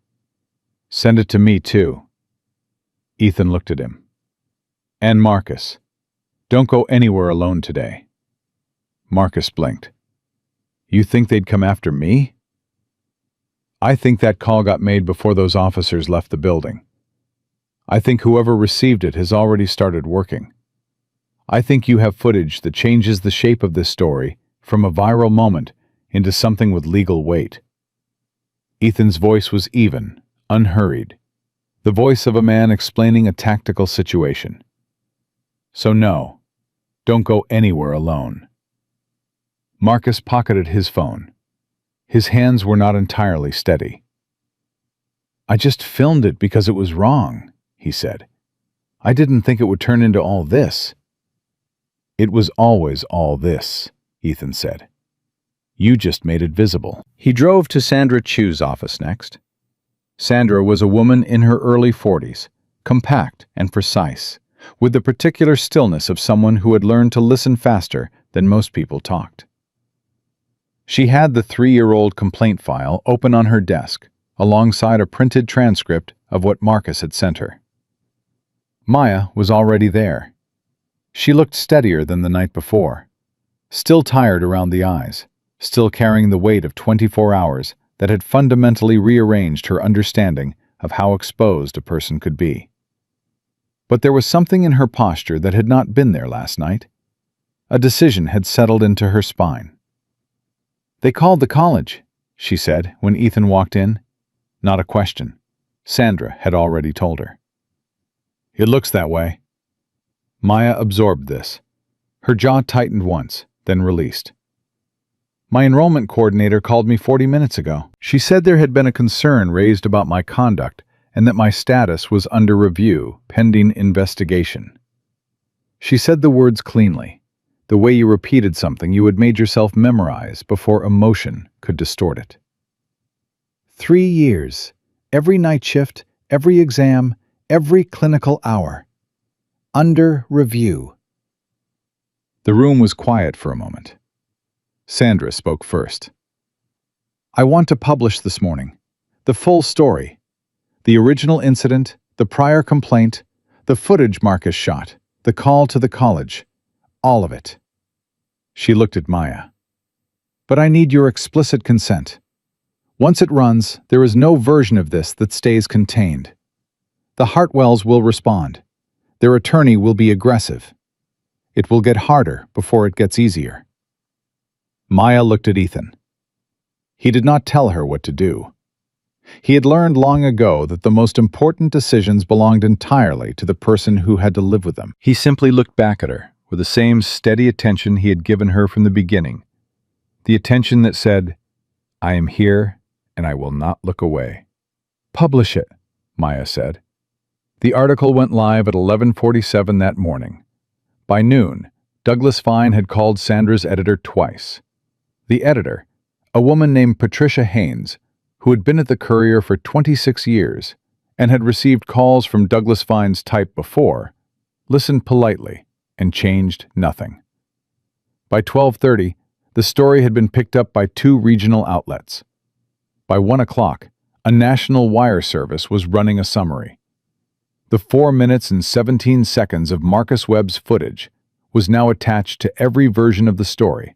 Send it to me too. Ethan looked at him. And Marcus, don't go anywhere alone today. Marcus blinked. You think they'd come after me? I think that call got made before those officers left the building. I think whoever received it has already started working. I think you have footage that changes the shape of this story from a viral moment into something with legal weight. Ethan's voice was even, unhurried, the voice of a man explaining a tactical situation. So no, don't go anywhere alone. Marcus pocketed his phone. His hands were not entirely steady. I just filmed it because it was wrong, he said. I didn't think it would turn into all this. It was always all this, Ethan said. You just made it visible. He drove to Sandra Chu's office next. Sandra was a woman in her early 40s, compact and precise, with the particular stillness of someone who had learned to listen faster than most people talked. She had the 3-year-old complaint file open on her desk, alongside a printed transcript of what Marcus had sent her. Maya was already there. She looked steadier than the night before, still tired around the eyes, still carrying the weight of 24 hours that had fundamentally rearranged her understanding of how exposed a person could be. But there was something in her posture that had not been there last night. A decision had settled into her spine. They called the college, she said when Ethan walked in. Not a question. Sandra had already told her. It looks that way. Maya absorbed this. Her jaw tightened once, then released. My enrollment coordinator called me 40 minutes ago. She said there had been a concern raised about my conduct and that my status was under review, pending investigation. She said the words cleanly, the way you repeated something you had made yourself memorize before emotion could distort it. 3 years, every night shift, every exam, every clinical hour. Under review. The room was quiet for a moment. Sandra spoke first. I want to publish this morning. The full story. The original incident, the prior complaint, the footage Marcus shot, the call to the college. All of it. She looked at Maya. But I need your explicit consent. Once it runs, there is no version of this that stays contained. The Hartwells will respond. Their attorney will be aggressive. It will get harder before it gets easier. Maya looked at Ethan. He did not tell her what to do. He had learned long ago that the most important decisions belonged entirely to the person who had to live with them. He simply looked back at her with the same steady attention he had given her from the beginning. The attention that said, I am here and I will not look away. Publish it, Maya said. The article went live at 11:47 that morning. By noon, Douglas Fine had called Sandra's editor twice. The editor, a woman named Patricia Haynes, who had been at the Courier for 26 years and had received calls from Douglas Fine's type before, listened politely and changed nothing. By 12:30, the story had been picked up by 2 regional outlets. By 1 o'clock, a national wire service was running a summary. The 4 minutes and 17 seconds of Marcus Webb's footage was now attached to every version of the story,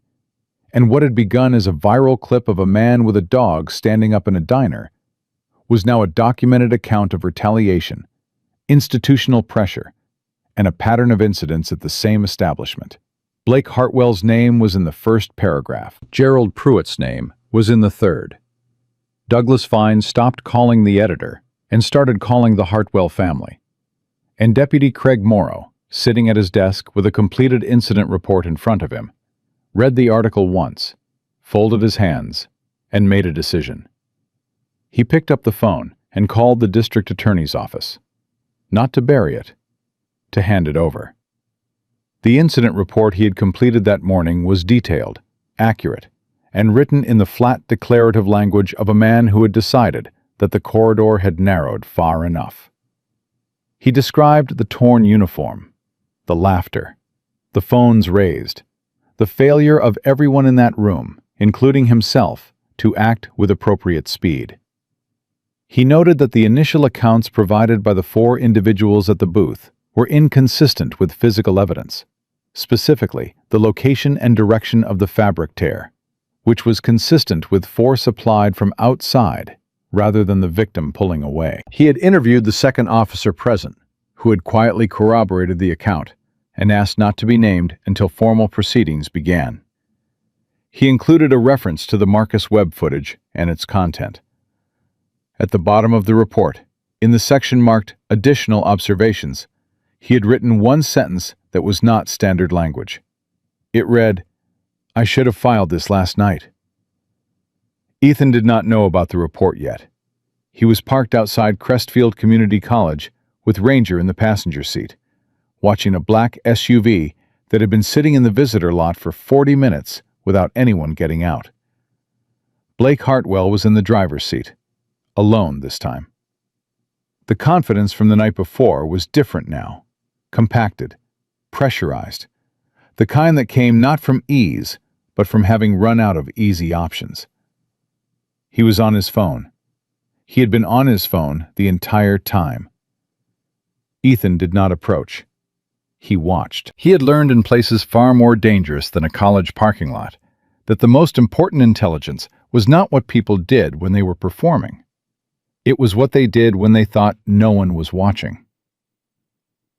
and what had begun as a viral clip of a man with a dog standing up in a diner was now a documented account of retaliation, institutional pressure, and a pattern of incidents at the same establishment. Blake Hartwell's name was in the first paragraph. Gerald Pruitt's name was in the third. Douglas Fine stopped calling the editor and started calling the Hartwell family. And Deputy Craig Morrow, sitting at his desk with a completed incident report in front of him, read the article once, folded his hands, and made a decision. He picked up the phone and called the district attorney's office. Not to bury it, to hand it over. The incident report he had completed that morning was detailed, accurate, and written in the flat declarative language of a man who had decided that the corridor had narrowed far enough. He described the torn uniform, the laughter, the phones raised, the failure of everyone in that room, including himself, to act with appropriate speed. He noted that the initial accounts provided by the 4 individuals at the booth were inconsistent with physical evidence, specifically the location and direction of the fabric tear, which was consistent with force applied from outside rather than the victim pulling away. He had interviewed the second officer present, who had quietly corroborated the account and asked not to be named until formal proceedings began. He included a reference to the Marcus Webb footage and its content. At the bottom of the report, in the section marked Additional Observations, he had written one sentence that was not standard language. It read, "I should have filed this last night." Ethan did not know about the report yet. He was parked outside Crestfield Community College with Ranger in the passenger seat, watching a black SUV that had been sitting in the visitor lot for 40 minutes without anyone getting out. Blake Hartwell was in the driver's seat, alone this time. The confidence from the night before was different now, compacted, pressurized, the kind that came not from ease, but from having run out of easy options. He was on his phone. He had been on his phone the entire time. Ethan did not approach. He watched. He had learned in places far more dangerous than a college parking lot that the most important intelligence was not what people did when they were performing. It was what they did when they thought no one was watching.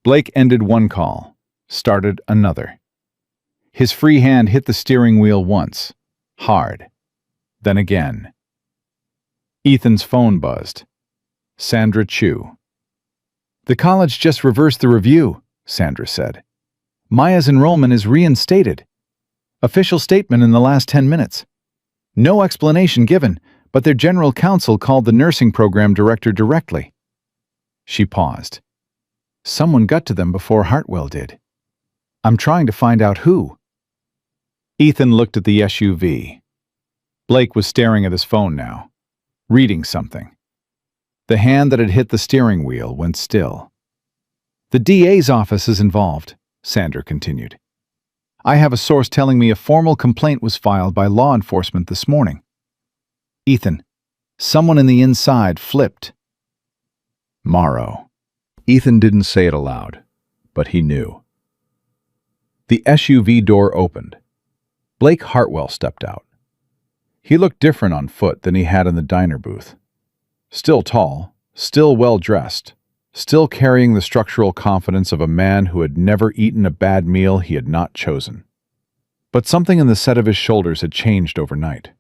Blake ended one call, started another. His free hand hit the steering wheel once, hard, then again. Ethan's phone buzzed. Sandra Chu. "The college just reversed the review," Sandra said. "Maya's enrollment is reinstated. Official statement in the last 10 minutes. No explanation given, but their general counsel called the nursing program director directly." She paused. "Someone got to them before Hartwell did. I'm trying to find out who." Ethan looked at the SUV. Blake was staring at his phone now, reading something. The hand that had hit the steering wheel went still. "The DA's office is involved," Sandra continued. "I have a source telling me a formal complaint was filed by law enforcement this morning." "Ethan, someone in the inside flipped." Morrow. Ethan didn't say it aloud, but he knew. The SUV door opened. Blake Hartwell stepped out. He looked different on foot than he had in the diner booth. Still tall, still well-dressed, still carrying the structural confidence of a man who had never eaten a bad meal he had not chosen. But something in the set of his shoulders had changed overnight.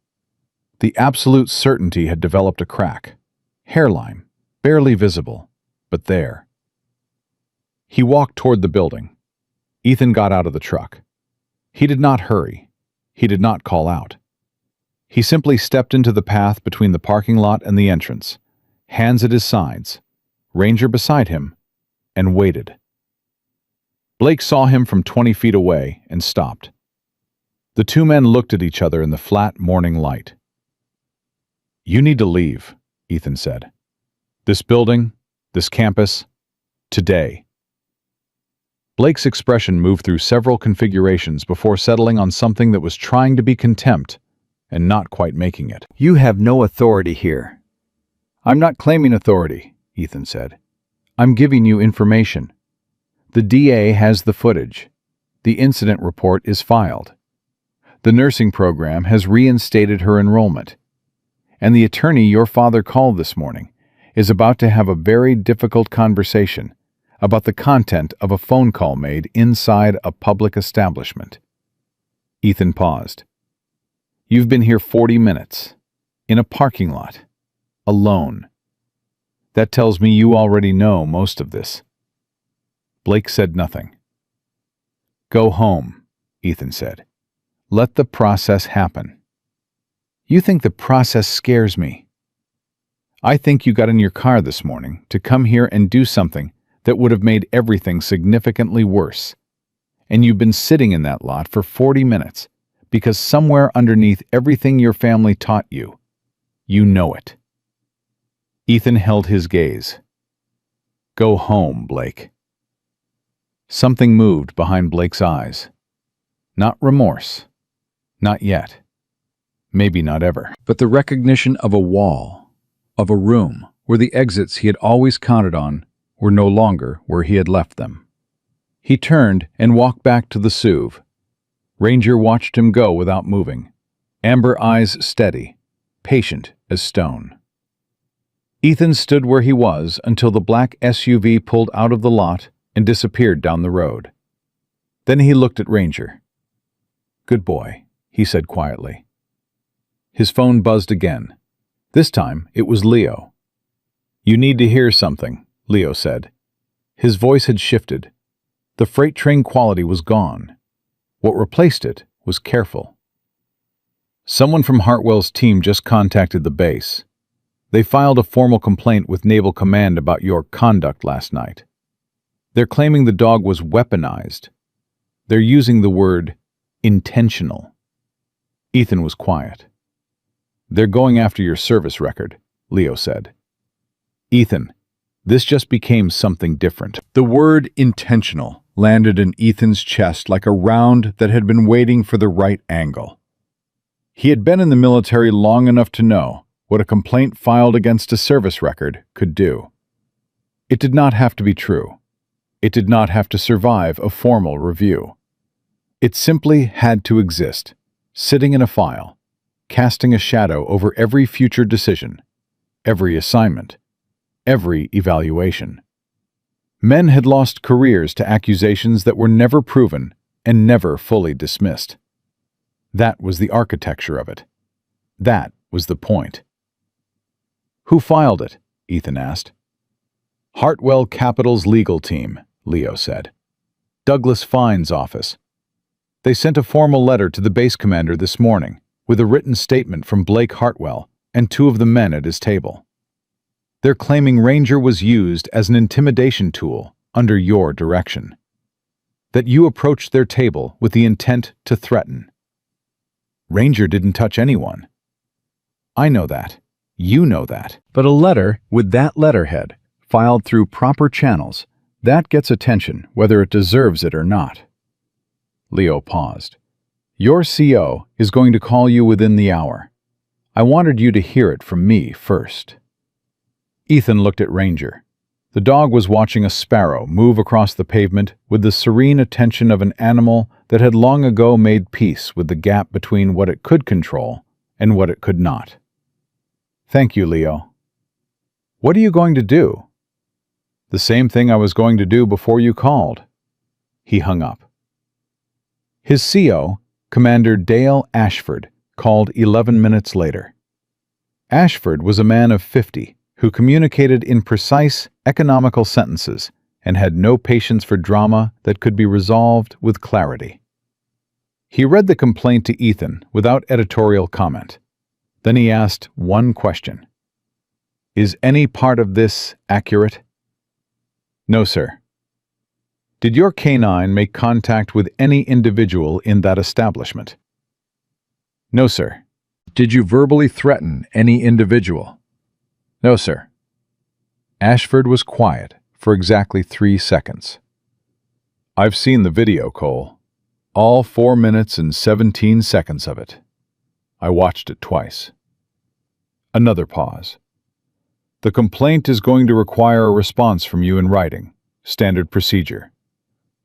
The absolute certainty had developed a crack, hairline, barely visible, but there. He walked toward the building. Ethan got out of the truck. He did not hurry. He did not call out. He simply stepped into the path between the parking lot and the entrance, hands at his sides, Ranger beside him, and waited. Blake saw him from 20 feet away and stopped. The two men looked at each other in the flat morning light. "You need to leave," Ethan said. "This building, this campus, today." Blake's expression moved through several configurations before settling on something that was trying to be contempt and not quite making it. "You have no authority here." "I'm not claiming authority," Ethan said. "I'm giving you information. The DA has the footage. The incident report is filed. The nursing program has reinstated her enrollment. And the attorney your father called this morning is about to have a very difficult conversation about the content of a phone call made inside a public establishment." Ethan paused. You've been here 40 minutes. In a parking lot. Alone. That tells me you already know most of this. Blake said nothing. Go home, Ethan said. Let the process happen. You think the process scares me. I think you got in your car this morning to come here and do something that would have made everything significantly worse. And you've been sitting in that lot for 40 minutes because somewhere underneath everything your family taught you, you know it. Ethan held his gaze. Go home, Blake. Something moved behind Blake's eyes. Not remorse. Not yet. Maybe not ever. But the recognition of a wall, of a room, where the exits he had always counted on were no longer where he had left them. He turned and walked back to the SUV. Ranger watched him go without moving, amber eyes steady, patient as stone. Ethan stood where he was until the black SUV pulled out of the lot and disappeared down the road. Then he looked at Ranger. Good boy, he said quietly. His phone buzzed again. This time it was Leo. You need to hear something, Leo said. His voice had shifted. The freight train quality was gone. What replaced it was careful. Someone from Hartwell's team just contacted the base. They filed a formal complaint with Naval Command about your conduct last night. They're claiming the dog was weaponized. They're using the word intentional. Ethan was quiet. They're going after your service record, Leo said. Ethan, this just became something different. The word intentional landed in Ethan's chest like a round that had been waiting for the right angle. He had been in the military long enough to know what a complaint filed against a service record could do. It did not have to be true. It did not have to survive a formal review. It simply had to exist, sitting in a file, casting a shadow over every future decision, every assignment, every evaluation. Men had lost careers to accusations that were never proven and never fully dismissed. That was the architecture of it. That was the point. Who filed it? Ethan asked. Hartwell Capital's legal team, Leo said. Douglas Fine's office. They sent a formal letter to the base commander this morning with a written statement from Blake Hartwell and two of the men at his table. They're claiming Ranger was used as an intimidation tool under your direction. That you approached their table with the intent to threaten. Ranger didn't touch anyone. I know that. You know that. But a letter with that letterhead, filed through proper channels, that gets attention whether it deserves it or not. Leo paused. Your CO is going to call you within the hour. I wanted you to hear it from me first. Ethan looked at Ranger. The dog was watching a sparrow move across the pavement with the serene attention of an animal that had long ago made peace with the gap between what it could control and what it could not. Thank you, Leo. What are you going to do? The same thing I was going to do before you called. He hung up. His CO, Commander Dale Ashford, called 11 minutes later. Ashford was a man of 50 who communicated in precise, economical sentences and had no patience for drama that could be resolved with clarity. He read the complaint to Ethan without editorial comment. Then he asked one question. Is any part of this accurate? No, sir. Did your canine make contact with any individual in that establishment? No, sir. Did you verbally threaten any individual? No, sir. Ashford was quiet for exactly 3 seconds. I've seen the video, Cole. All 4 minutes and 17 seconds of it. I watched it twice. Another pause. The complaint is going to require a response from you in writing, standard procedure.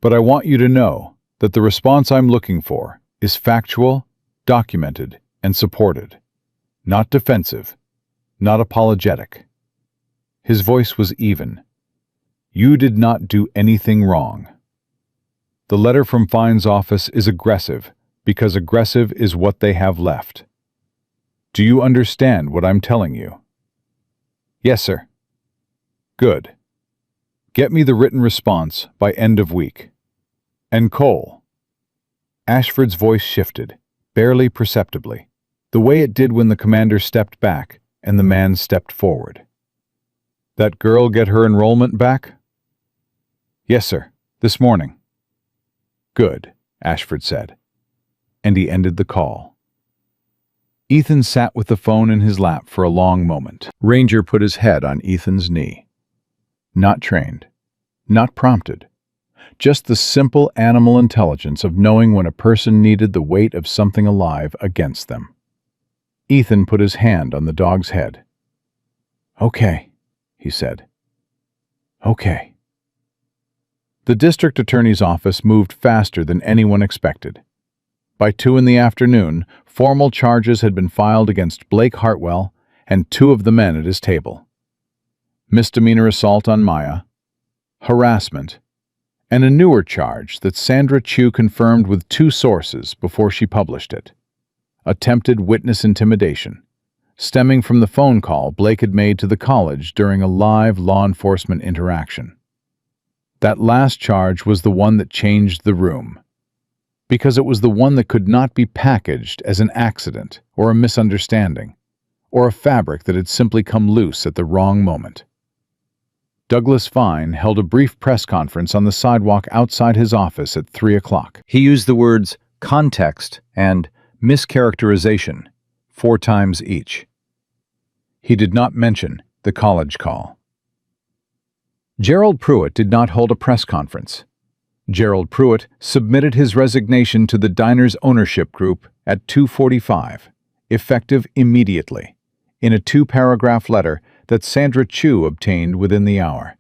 But I want you to know that the response I'm looking for is factual, documented, and supported. Not defensive, not apologetic. His voice was even. You did not do anything wrong. The letter from Fine's office is aggressive because aggressive is what they have left. Do you understand what I'm telling you? Yes, sir. Good. Get me the written response by end of week. And Cole. Ashford's voice shifted, barely perceptibly, the way it did when the commander stepped back and the man stepped forward. That girl get her enrollment back? Yes, sir. This morning. Good, Ashford said. And he ended the call. Ethan sat with the phone in his lap for a long moment. Ranger put his head on Ethan's knee. Not trained, not prompted, just the simple animal intelligence of knowing when a person needed the weight of something alive against them. Ethan put his hand on the dog's head. Okay, he said. Okay. The district attorney's office moved faster than anyone expected. By 2 in the afternoon, formal charges had been filed against Blake Hartwell and 2 of the men at his table. Misdemeanor assault on Maya, harassment, and a newer charge that Sandra Chu confirmed with 2 sources before she published it. Attempted witness intimidation, stemming from the phone call Blake had made to the college during a live law enforcement interaction. That last charge was the one that changed the room, because it was the one that could not be packaged as an accident or a misunderstanding, or a fabric that had simply come loose at the wrong moment. Douglas Fine held a brief press conference on the sidewalk outside his office at 3 o'clock. He used the words context and mischaracterization 4 times each. He did not mention the college call. Gerald Pruitt did not hold a press conference. Gerald Pruitt submitted his resignation to the diner's ownership group at 2:45, effective immediately, in a 2-paragraph letter that Sandra Chu obtained within the hour.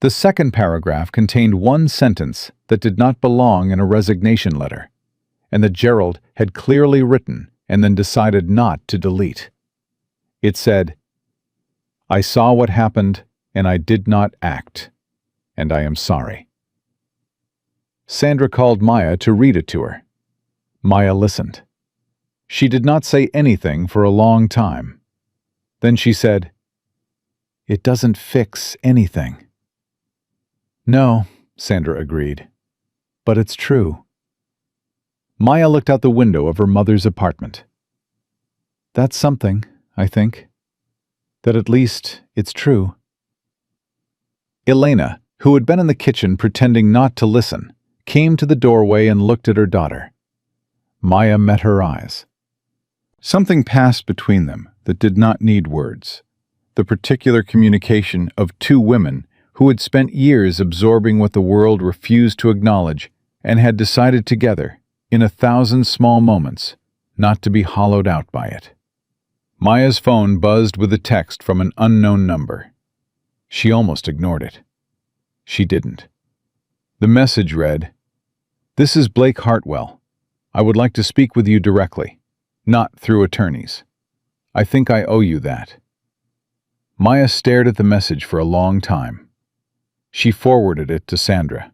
The second paragraph contained 1 sentence that did not belong in a resignation letter, and that Gerald had clearly written and then decided not to delete. It said, "I saw what happened and I did not act, and I am sorry." Sandra called Maya to read it to her. Maya listened. She did not say anything for a long time. Then she said, "It doesn't fix anything." "No," Sandra agreed, "but it's true." Maya looked out the window of her mother's apartment. "That's something, I think. That at least it's true." Elena, who had been in the kitchen pretending not to listen, came to the doorway and looked at her daughter. Maya met her eyes. Something passed between them that did not need words. The particular communication of 2 women who had spent years absorbing what the world refused to acknowledge and had decided together, in 1,000 small moments, not to be hollowed out by it. Maya's phone buzzed with a text from an unknown number. She almost ignored it. She didn't. The message read, "This is Blake Hartwell. I would like to speak with you directly, not through attorneys. I think I owe you that." Maya stared at the message for a long time. She forwarded it to Sandra.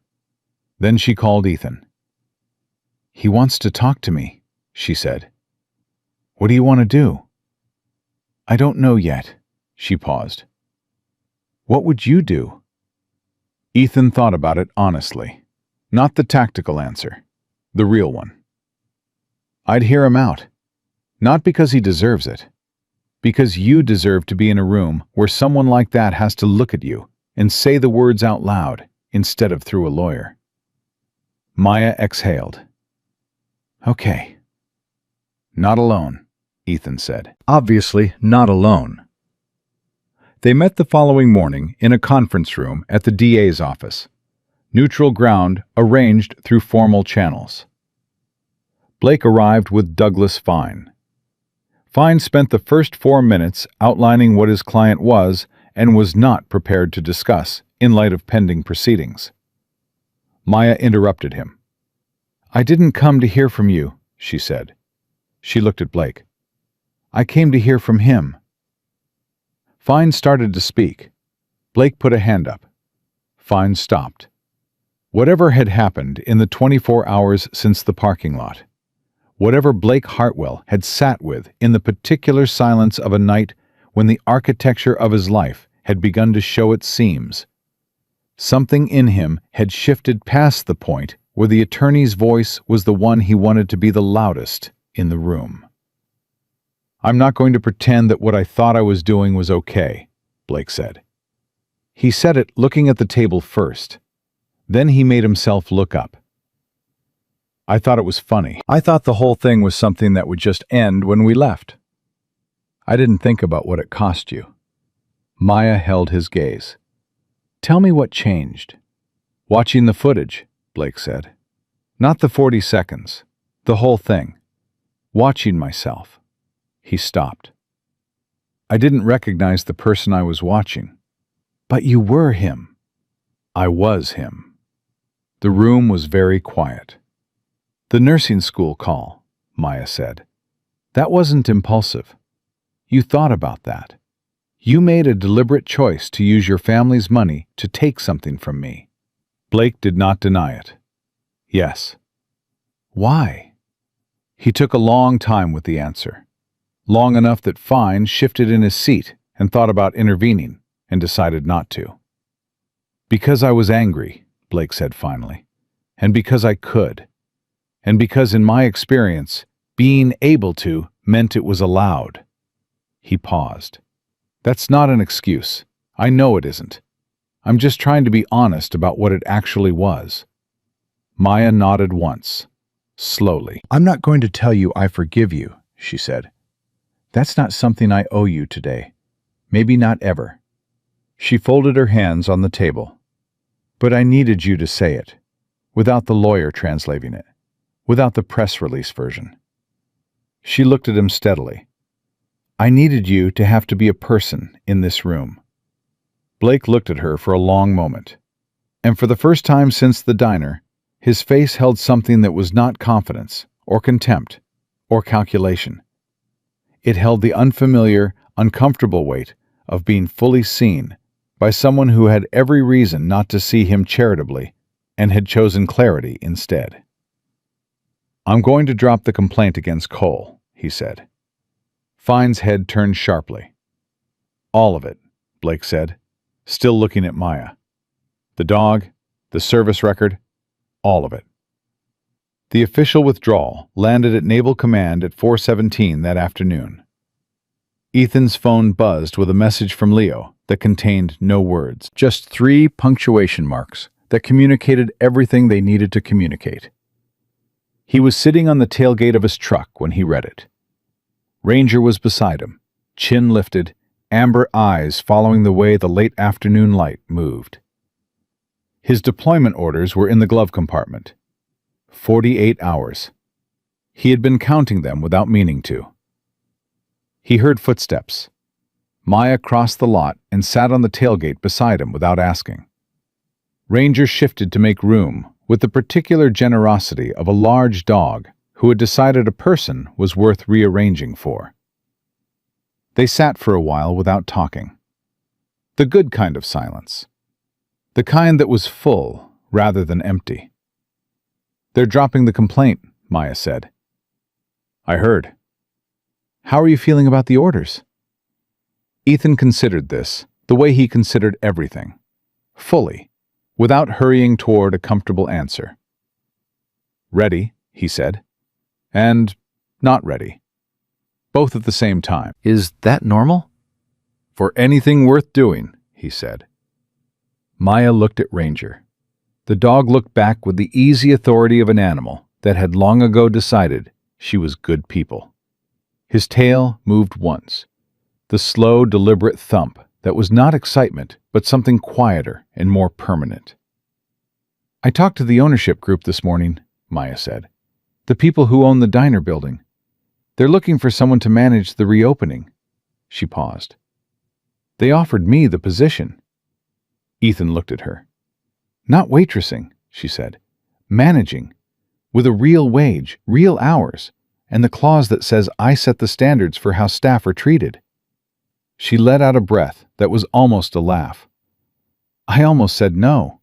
Then she called Ethan. "He wants to talk to me," she said. "What do you want to do?" "I don't know yet." She paused. "What would you do?" Ethan thought about it honestly. Not the tactical answer, the real one. "I'd hear him out. Not because he deserves it. Because you deserve to be in a room where someone like that has to look at you and say the words out loud instead of through a lawyer." Maya exhaled. "Okay." "Not alone," Ethan said. Obviously not alone. They met the following morning in a conference room at the DA's office. Neutral ground arranged through formal channels. Blake arrived with Douglas Fine. Fine spent the first 4 minutes outlining what his client was and was not prepared to discuss in light of pending proceedings. Maya interrupted him. "I didn't come to hear from you," she said. She looked at Blake. "I came to hear from him." Fine started to speak. Blake put a hand up. Fine stopped. Whatever had happened in the 24 hours since the parking lot, whatever Blake Hartwell had sat with in the particular silence of a night when the architecture of his life had begun to show its seams. Something in him had shifted past the point where the attorney's voice was the one he wanted to be the loudest in the room. "I'm not going to pretend that what I thought I was doing was okay," Blake said. He said it looking at the table first. Then he made himself look up. "I thought it was funny. I thought the whole thing was something that would just end when we left. I didn't think about what it cost you." Maya held his gaze. "Tell me what changed." "Watching the footage," Blake said. "Not the 40 seconds. The whole thing. Watching myself." He stopped. "I didn't recognize the person I was watching." "But you were him." "I was him." The room was very quiet. "The nursing school call," Maya said. "That wasn't impulsive. You thought about that. You made a deliberate choice to use your family's money to take something from me." Blake did not deny it. "Yes." "Why?" He took a long time with the answer. Long enough that Fine shifted in his seat and thought about intervening and decided not to. "Because I was angry," Blake said finally. "And because I could. And because in my experience, being able to meant it was allowed." He paused. "That's not an excuse. I know it isn't. I'm just trying to be honest about what it actually was." Maya nodded once, slowly. "I'm not going to tell you I forgive you," she said. "That's not something I owe you today. Maybe not ever." She folded her hands on the table. "But I needed you to say it, without the lawyer translating it, without the press release version." She looked at him steadily. "I needed you to have to be a person in this room." Blake looked at her for a long moment, and for the first time since the diner, his face held something that was not confidence, or contempt, or calculation. It held the unfamiliar, uncomfortable weight of being fully seen by someone who had every reason not to see him charitably and had chosen clarity instead. "I'm going to drop the complaint against Cole," he said. Fine's head turned sharply. "All of it," Blake said, still looking at Maya. "The dog, the service record, all of it." The official withdrawal landed at Naval Command at 4:17 that afternoon. Ethan's phone buzzed with a message from Leo that contained no words, just 3 punctuation marks that communicated everything they needed to communicate. He was sitting on the tailgate of his truck when he read it. Ranger was beside him, chin lifted, amber eyes following the way the late afternoon light moved. His deployment orders were in the glove compartment. 48 hours. He had been counting them without meaning to. He heard footsteps. Maya crossed the lot and sat on the tailgate beside him without asking. Ranger shifted to make room with the particular generosity of a large dog who had decided a person was worth rearranging for. They sat for a while without talking. The good kind of silence. The kind that was full rather than empty. "They're dropping the complaint," Maya said. "I heard." "How are you feeling about the orders?" Ethan considered this the way he considered everything, fully, without hurrying toward a comfortable answer. "Ready," he said, and not ready. Both at the same time. "Is that normal?" "For anything worth doing," he said. Maya looked at Ranger. The dog looked back with the easy authority of an animal that had long ago decided she was good people. His tail moved once, the slow, deliberate thump that was not excitement, but something quieter and more permanent. "I talked to the ownership group this morning," Maya said. "The people who own the diner building. They're looking for someone to manage the reopening." She paused. "They offered me the position." Ethan looked at her. "Not waitressing," she said. "Managing. With a real wage, real hours, and the clause that says I set the standards for how staff are treated." She let out a breath that was almost a laugh. "I almost said no,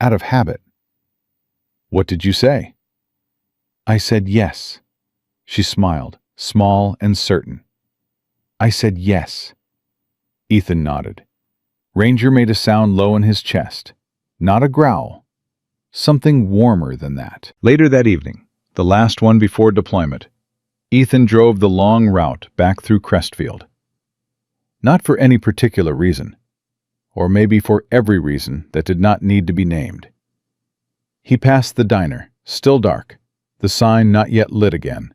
out of habit." "What did you say?" "I said yes." She smiled, small and certain. I said yes. Ethan nodded. Ranger made a sound low in his chest. Not a growl. Something warmer than that. Later that evening, the last one before deployment, Ethan drove the long route back through Crestfield. Not for any particular reason, or maybe for every reason that did not need to be named. He passed the diner, still dark, the sign not yet lit again,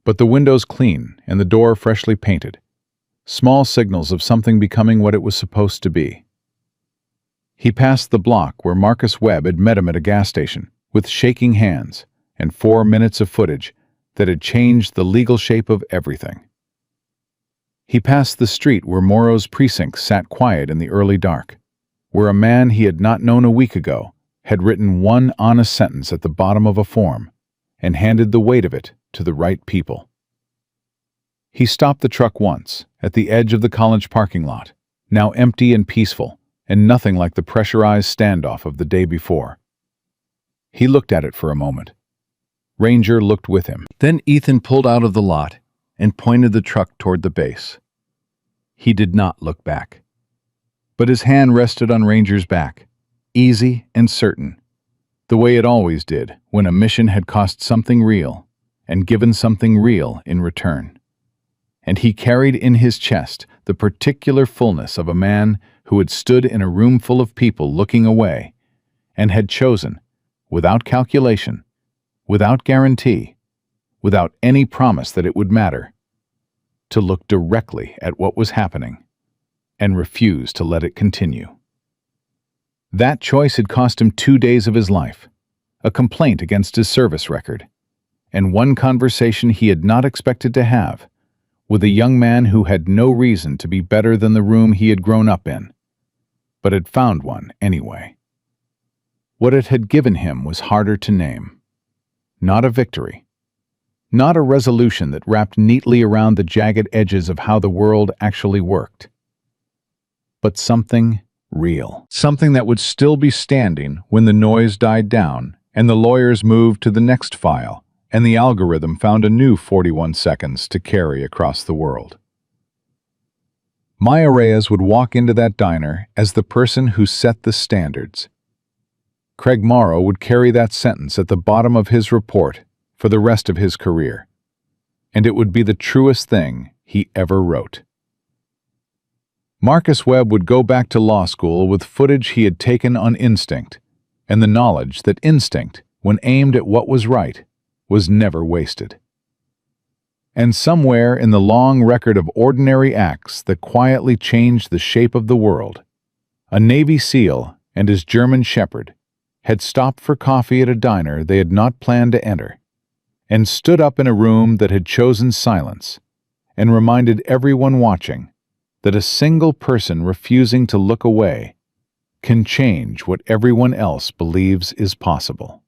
but the windows clean and the door freshly painted. Small signals of something becoming what it was supposed to be. He passed the block where Marcus Webb had met him at a gas station, with shaking hands and 4 minutes of footage that had changed the legal shape of everything. He passed the street where Morrow's precinct sat quiet in the early dark, where a man he had not known a week ago had written one honest sentence at the bottom of a form and handed the weight of it to the right people. He stopped the truck once, at the edge of the college parking lot, now empty and peaceful, and nothing like the pressurized standoff of the day before. He looked at it for a moment. Ranger looked with him. Then Ethan pulled out of the lot and pointed the truck toward the base. He did not look back. But his hand rested on Ranger's back, easy and certain, the way it always did when a mission had cost something real and given something real in return. And he carried in his chest the particular fullness of a man who had stood in a room full of people looking away and had chosen, without calculation, without guarantee, without any promise that it would matter, to look directly at what was happening and refuse to let it continue. That choice had cost him 2 days of his life, a complaint against his service record, and one conversation he had not expected to have with a young man who had no reason to be better than the room he had grown up in, but had found one anyway. What it had given him was harder to name. Not a victory. Not a resolution that wrapped neatly around the jagged edges of how the world actually worked. But something real. Something that would still be standing when the noise died down and the lawyers moved to the next file and the algorithm found a new 41 seconds to carry across the world. Maya Reyes would walk into that diner as the person who set the standards. Craig Morrow would carry that sentence at the bottom of his report for the rest of his career, and it would be the truest thing he ever wrote. Marcus Webb would go back to law school with footage he had taken on instinct, and the knowledge that instinct, when aimed at what was right, was never wasted. And somewhere in the long record of ordinary acts that quietly changed the shape of the world, a Navy SEAL and his German shepherd had stopped for coffee at a diner they had not planned to enter, and stood up in a room that had chosen silence, and reminded everyone watching that a single person refusing to look away can change what everyone else believes is possible.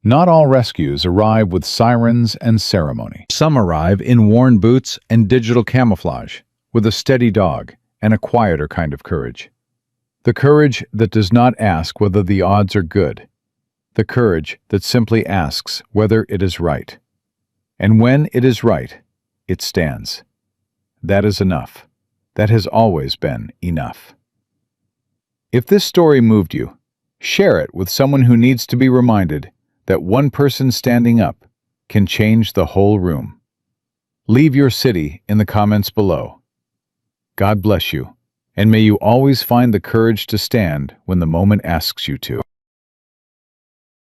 Not all rescues arrive with sirens and ceremony. Some arrive in worn boots and digital camouflage, with a steady dog and a quieter kind of courage. The courage that does not ask whether the odds are good. The courage that simply asks whether it is right. And when it is right, it stands. That is enough. That has always been enough. If this story moved you, share it with someone who needs to be reminded that one person standing up can change the whole room. Leave your city in the comments below. God bless you, and may you always find the courage to stand when the moment asks you to.